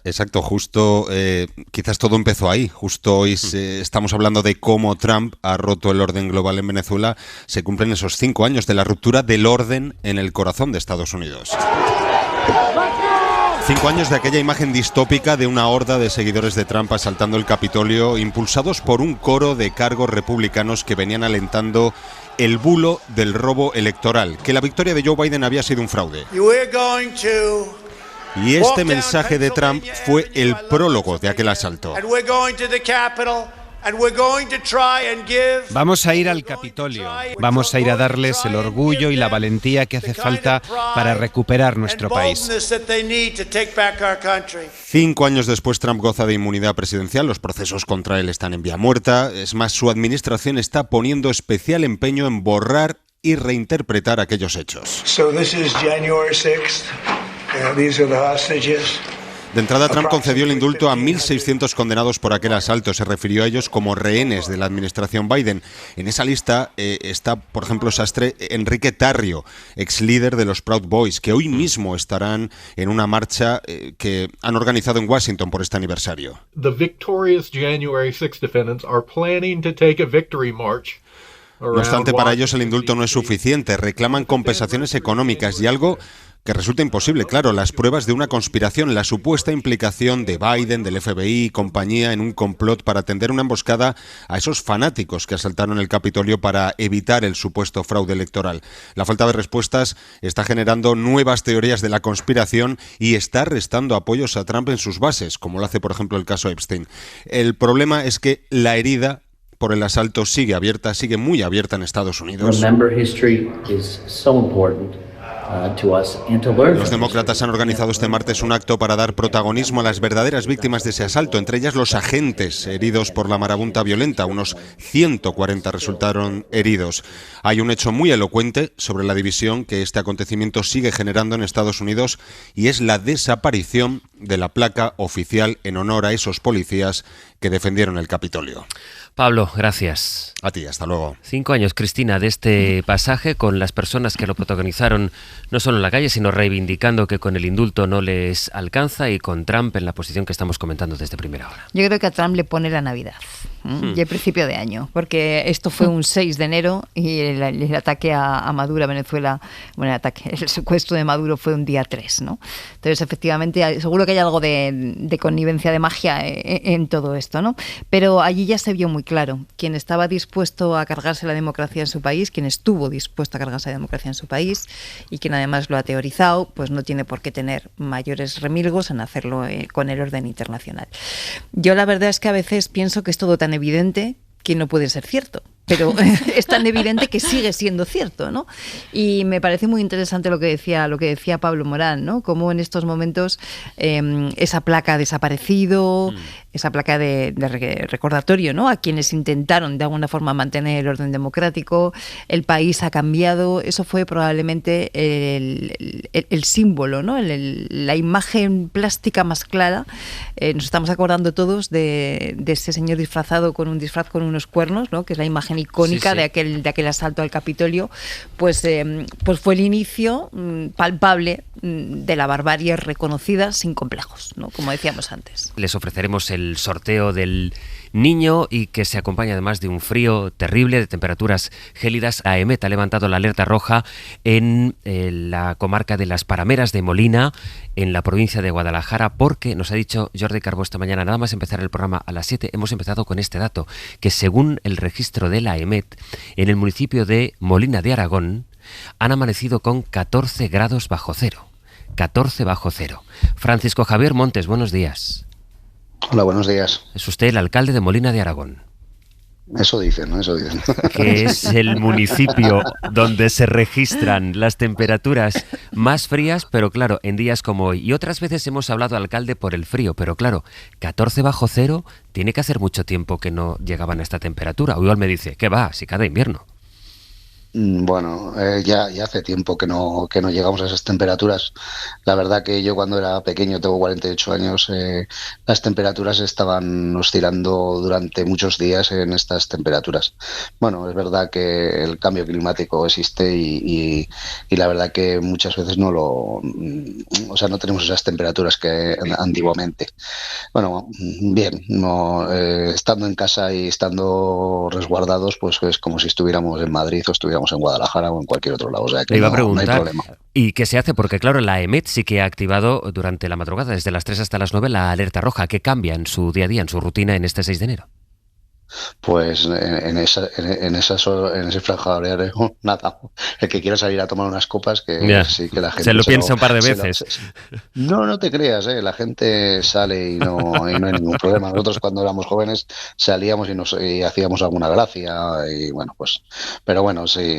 Exacto, justo, quizás todo empezó ahí. Justo hoy estamos hablando de cómo Trump ha roto el orden global en Venezuela. Se cumplen esos 5 años de la ruptura del orden en el corazón de Estados Unidos. 5 años de aquella imagen distópica de una horda de seguidores de Trump asaltando el Capitolio, impulsados por un coro de cargos republicanos que venían alentando el bulo del robo electoral, que la victoria de Joe Biden había sido un fraude. Y este mensaje de Trump fue el prólogo de aquel asalto. Vamos a ir al Capitolio, vamos a ir a darles el orgullo y la valentía que hace falta para recuperar nuestro país. 5 años después, Trump goza de inmunidad presidencial, los procesos contra él están en vía muerta, es más, su administración está poniendo especial empeño en borrar y reinterpretar aquellos hechos. De entrada, Trump concedió el indulto a 1.600 condenados por aquel asalto. Se refirió a ellos como rehenes de la administración Biden. En esa lista está, por ejemplo, Sastre, Enrique Tarrio, ex líder de los Proud Boys, que hoy mismo estarán en una marcha que han organizado en Washington por este aniversario. The victorious January 6 defendants are planning to take a victory march. No obstante, para ellos el indulto no es suficiente. Reclaman compensaciones económicas y algo que resulta imposible, claro, las pruebas de una conspiración, la supuesta implicación de Biden, del FBI y compañía en un complot para tender una emboscada a esos fanáticos que asaltaron el Capitolio para evitar el supuesto fraude electoral. La falta de respuestas está generando nuevas teorías de la conspiración y está restando apoyos a Trump en sus bases, como lo hace, por ejemplo, el caso Epstein. El problema es que la herida por el asalto sigue abierta, sigue muy abierta en Estados Unidos. Los demócratas han organizado este martes un acto para dar protagonismo a las verdaderas víctimas de ese asalto, entre ellas los agentes heridos por la marabunta violenta. Unos 140 resultaron heridos. Hay un hecho muy elocuente sobre la división que este acontecimiento sigue generando en Estados Unidos y es la desaparición de la placa oficial en honor a esos policías que defendieron el Capitolio. Pablo, gracias. A ti, hasta luego. 5 años, Cristina, de este pasaje con las personas que lo protagonizaron no solo en la calle, sino reivindicando que con el indulto no les alcanza, y con Trump en la posición que estamos comentando desde primera hora. Yo creo que a Trump le pone la Navidad y el principio de año, porque esto fue un 6 de enero y el ataque a Maduro, a Venezuela, bueno, el secuestro de Maduro fue un día 3, ¿no? Entonces, efectivamente, seguro que hay algo de connivencia, de magia en todo esto, ¿no? Pero allí ya se vio muy claro, quien estaba dispuesto a cargarse la democracia en su país, quien estuvo dispuesto a cargarse la democracia en su país y quien además lo ha teorizado, pues no tiene por qué tener mayores remilgos en hacerlo con el orden internacional. Yo la verdad es que a veces pienso que es todo tan evidente que no puede ser cierto. pero es tan evidente que sigue siendo cierto, ¿no? Y me parece muy interesante lo que decía Pablo Morán, ¿no? Cómo en estos momentos esa placa ha desaparecido, esa placa de recordatorio, ¿no? A quienes intentaron de alguna forma mantener el orden democrático, el país ha cambiado. Eso fue probablemente el símbolo, ¿no? La imagen plástica más clara. Nos estamos acordando todos de ese señor disfrazado con un disfraz con unos cuernos, ¿no? Que es la imagen icónica de aquel asalto al Capitolio. Pues fue el inicio palpable de la barbarie reconocida sin complejos, ¿no? Como decíamos antes. Les ofreceremos el sorteo del niño y que se acompaña además de un frío terrible, de temperaturas gélidas. La EMET ha levantado la alerta roja en la comarca de Las Parameras de Molina, en la provincia de Guadalajara, porque nos ha dicho Jordi Carbó esta mañana, nada más empezar el programa a las 7, hemos empezado con este dato, que según el registro de la EMET, en el municipio de Molina de Aragón han amanecido con 14 grados bajo cero. 14 bajo cero. Francisco Javier Montes, buenos días. Hola, buenos días. Es usted el alcalde de Molina de Aragón. Eso dicen, ¿no? Eso dicen. Que es el municipio donde se registran las temperaturas más frías, pero claro, en días como hoy. Y otras veces hemos hablado, alcalde, por el frío, pero claro, 14 bajo cero, tiene que hacer mucho tiempo que no llegaban a esta temperatura. O igual me dice, ¿qué va? Si cada invierno. Bueno, ya hace tiempo que no llegamos a esas temperaturas. La verdad que yo cuando era pequeño, tengo 48 años, las temperaturas estaban oscilando durante muchos días en estas temperaturas. Bueno, es verdad que el cambio climático existe y la verdad que muchas veces no tenemos esas temperaturas que antiguamente. Bueno, bien, estando en casa y estando resguardados, pues es como si estuviéramos en Madrid o estuviéramos en Guadalajara o en cualquier otro lado. O sea que le iba a preguntar, no hay problema. ¿Y qué se hace? Porque claro, la EMET sí que ha activado durante la madrugada, desde las 3 hasta las 9, la alerta roja. ¿Qué cambia en su día a día, en su rutina en este 6 de enero? Pues en ese franja horaria, nada. El que quiera salir a tomar unas copas, que sí que la gente se lo piensa un par de veces. No te creas, la gente sale y no hay ningún problema. Nosotros cuando éramos jóvenes salíamos y hacíamos alguna gracia y bueno, pues, pero bueno, sí,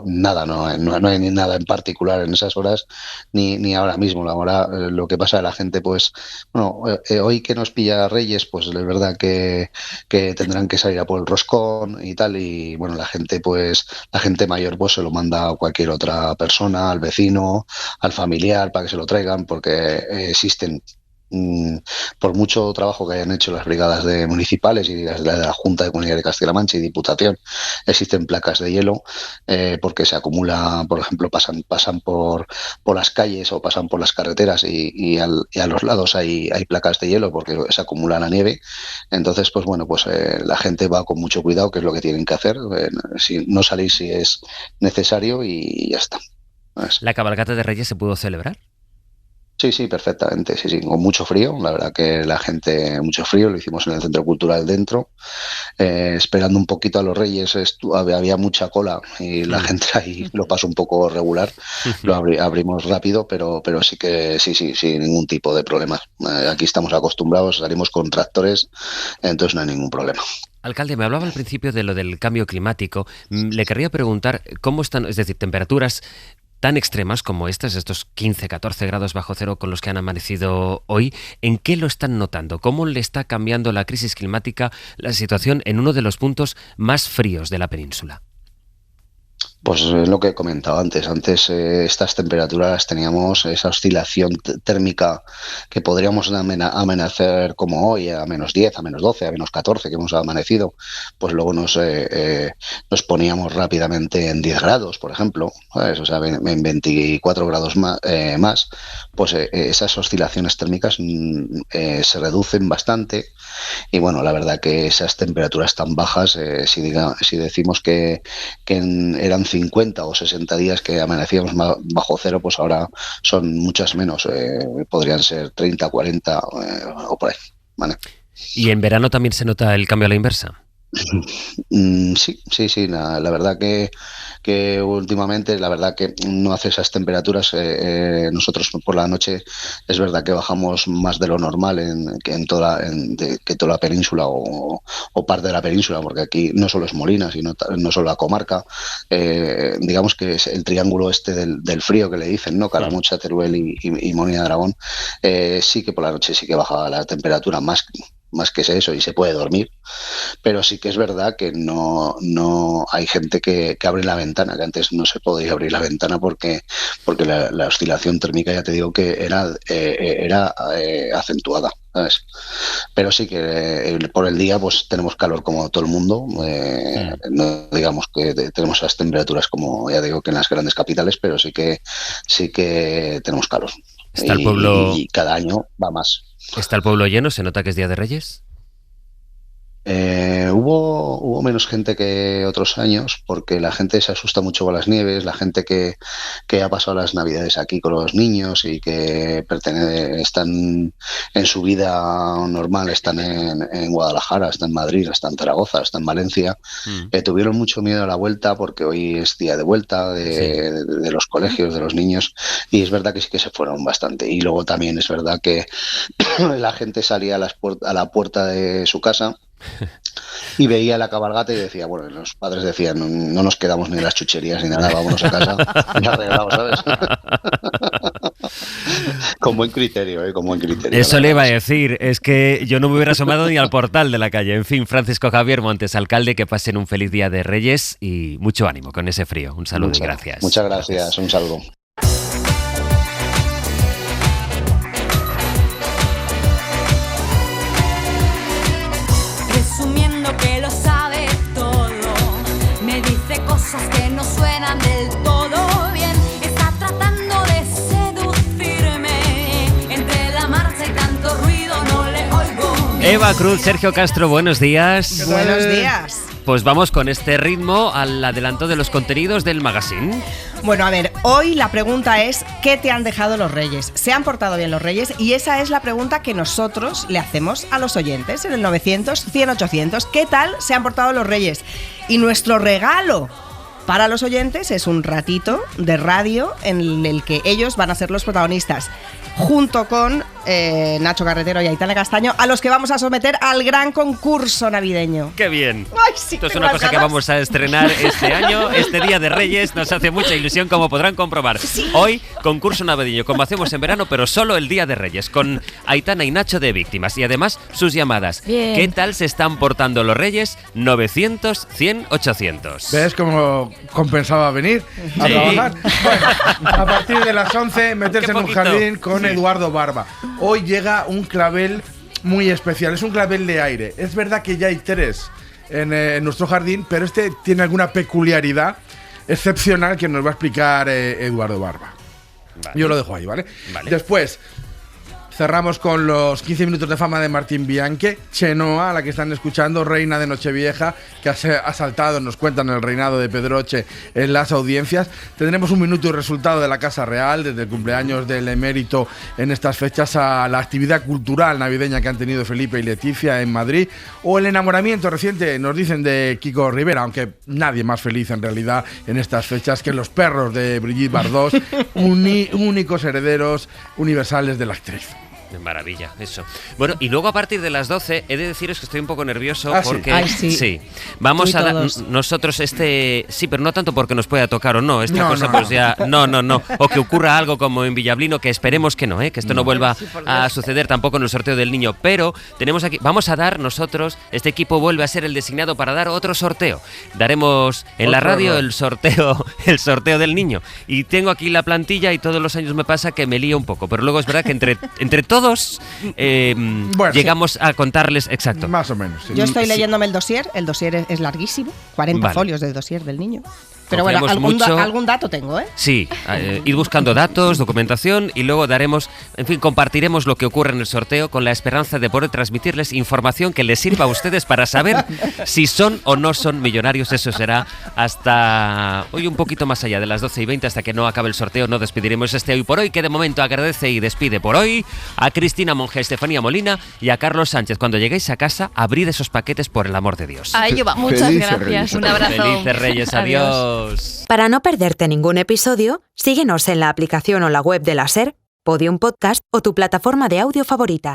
nada, no hay ni nada en particular en esas horas ni ahora mismo. Ahora lo que pasa a la gente, pues, bueno, hoy que nos pilla Reyes, pues es verdad que tendrán que salir a por el roscón y tal, y bueno, la gente mayor pues se lo manda a cualquier otra persona, al vecino, al familiar, para que se lo traigan, porque existen, por mucho trabajo que hayan hecho las brigadas municipales y las de la Junta de Comunidad de Castilla-La Mancha y Diputación, existen placas de hielo, porque se acumula, por ejemplo, pasan por las calles o pasan por las carreteras y a los lados hay placas de hielo porque se acumula la nieve. Entonces, pues bueno, pues la gente va con mucho cuidado, que es lo que tienen que hacer, no salir si es necesario y ya está. ¿La cabalgata de Reyes se pudo celebrar? Sí, perfectamente, sí, con mucho frío, la verdad que la gente, mucho frío, lo hicimos en el Centro Cultural dentro, esperando un poquito a los Reyes, había mucha cola y la gente ahí lo pasó un poco regular, lo abrimos rápido, pero sí que sin ningún tipo de problema. Aquí estamos acostumbrados, salimos con tractores, entonces no hay ningún problema. Alcalde, me hablaba al principio de lo del cambio climático, le querría preguntar cómo están, es decir, temperaturas tan extremas como estos 15, 14 grados bajo cero con los que han amanecido hoy, ¿en qué lo están notando? ¿Cómo le está cambiando la crisis climática la situación en uno de los puntos más fríos de la península? Pues lo que he comentado antes. Estas temperaturas teníamos esa oscilación térmica que podríamos amanecer como hoy, a menos 10, a menos 12, a menos 14 que hemos amanecido, pues luego nos poníamos rápidamente en 10 grados, por ejemplo, ¿sabes? O sea, en 24 grados más, pues esas oscilaciones térmicas se reducen bastante y bueno, la verdad que esas temperaturas tan bajas, si decimos que eran 50 o 60 días que amanecíamos bajo cero, pues ahora son muchas menos, podrían ser 30, 40 o por ahí, ¿vale? ¿Y en verano también se nota el cambio a la inversa? Sí, la verdad que últimamente, la verdad que no hace esas temperaturas. Nosotros por la noche es verdad que bajamos más de lo normal que toda la península o parte de la península, porque aquí no solo es Molina, sino no solo la comarca. Digamos que es el triángulo este del frío que le dicen, ¿no? Calamucha, Teruel y Molina de Aragón. Sí que por la noche sí que baja la temperatura más que es eso, y se puede dormir, pero sí que es verdad que no hay gente que abre la ventana, que antes no se podía abrir la ventana porque la oscilación térmica, ya te digo, que era acentuada, ¿sabes? Pero sí que por el día pues tenemos calor como todo el mundo, no digamos que tenemos esas temperaturas como, ya digo, que en las grandes capitales, pero sí que tenemos calor. Está el pueblo... y cada año va más. ¿Está el pueblo lleno? ¿Se nota que es Día de Reyes? Hubo menos gente que otros años, porque la gente se asusta mucho con las nieves, la gente que ha pasado las Navidades aquí con los niños y que están en su vida normal, están en Guadalajara, están en Madrid, están en Zaragoza, están en Valencia, tuvieron mucho miedo a la vuelta, porque hoy es día de vuelta de los colegios, de los niños, y es verdad que sí que se fueron bastante. Y luego también es verdad que la gente salía a la puerta de su casa y veía la cabalgata y decía, bueno, los padres decían, no nos quedamos ni en las chucherías ni nada, vámonos a casa y arreglamos, ¿sabes? Con buen criterio, con buen criterio. Eso le iba a decir, es que yo no me hubiera asomado ni al portal de la calle. En fin, Francisco Javier Montes, alcalde, que pasen un feliz Día de Reyes y mucho ánimo con ese frío. Un saludo y gracias. Muchas gracias, un saludo. Cosas que no suenan del todo bien. Está tratando de seducirme. Entre la marcha y tanto ruido no le oigo. Eva Cruz, Sergio Castro, buenos días. Buenos días. Pues vamos con este ritmo al adelanto de los contenidos del magazine. Bueno, a ver, hoy la pregunta es ¿qué te han dejado los Reyes? ¿Se han portado bien los Reyes? Y esa es la pregunta que nosotros le hacemos a los oyentes en el 900-100-800. ¿Qué tal se han portado los Reyes? Y nuestro regalo para los oyentes es un ratito de radio en el que ellos van a ser los protagonistas, junto con Nacho Carretero y Aitana Castaño, a los que vamos a someter al gran concurso navideño. ¡Qué bien! Ay, sí, esto es una cosa que vamos a estrenar este año, este Día de Reyes. Nos hace mucha ilusión, como podrán comprobar. Sí. Hoy, concurso navideño, como hacemos en verano, pero solo el Día de Reyes, con Aitana y Nacho de Víctimas. Y además, sus llamadas. Bien. ¿Qué tal se están portando los Reyes? 900-100-800. ¿Ves cómo compensaba venir a trabajar? Bueno, a partir de las 11, meterse en un jardín con Eduardo Barba. Hoy llega un clavel muy especial, es un clavel de aire. Es verdad que ya hay 3 en nuestro jardín, pero este tiene alguna peculiaridad excepcional que nos va a explicar Eduardo Barba. Vale. Yo lo dejo ahí, ¿vale? Después cerramos con los 15 minutos de fama de Martín Bianche, Chenoa, la que están escuchando, reina de Nochevieja, que ha saltado, nos cuentan el reinado de Pedroche en las audiencias. Tendremos un minuto y resultado de la Casa Real, desde el cumpleaños del emérito en estas fechas a la actividad cultural navideña que han tenido Felipe y Leticia en Madrid, o el enamoramiento reciente, nos dicen, de Kiko Rivera, aunque nadie más feliz en realidad en estas fechas que los perros de Brigitte Bardot, únicos herederos universales de la actriz. Maravilla, eso. Bueno, y luego a partir de las 12 he de deciros que estoy un poco nervioso porque sí. Vamos a dar nosotros sí, pero no tanto porque nos pueda tocar o no, pues ya no, o que ocurra algo como en Villablino, que esperemos que no, que esto no vuelva a suceder tampoco en el sorteo del niño, pero tenemos aquí, vamos a dar nosotros, este equipo vuelve a ser el designado para dar otro sorteo. Daremos en la radio el sorteo del niño, y tengo aquí la plantilla y todos los años me pasa que me lío un poco, pero luego es verdad que entre todos llegamos a contarles exacto. Más o menos. Sí. Yo estoy leyéndome el dossier es larguísimo, 40 folios del dossier del niño. Pero bueno, algún dato tengo, ¿eh? Sí, ir buscando datos, documentación, y luego daremos, en fin, compartiremos lo que ocurre en el sorteo con la esperanza de poder transmitirles información que les sirva a ustedes para saber si son o no son millonarios. Eso será hasta hoy, un poquito más allá de las 12:20, hasta que no acabe el sorteo. No despediremos este Hoy por Hoy, que de momento agradece y despide por hoy A Cristina Monge, a Estefanía Molina y a Carlos Sánchez. Cuando lleguéis a casa, abrid esos paquetes por el amor de Dios. A ello va. Muchas gracias. Un abrazo. Felices Reyes, adiós. Para no perderte ningún episodio, síguenos en la aplicación o la web de la SER, Podium Podcast o tu plataforma de audio favorita.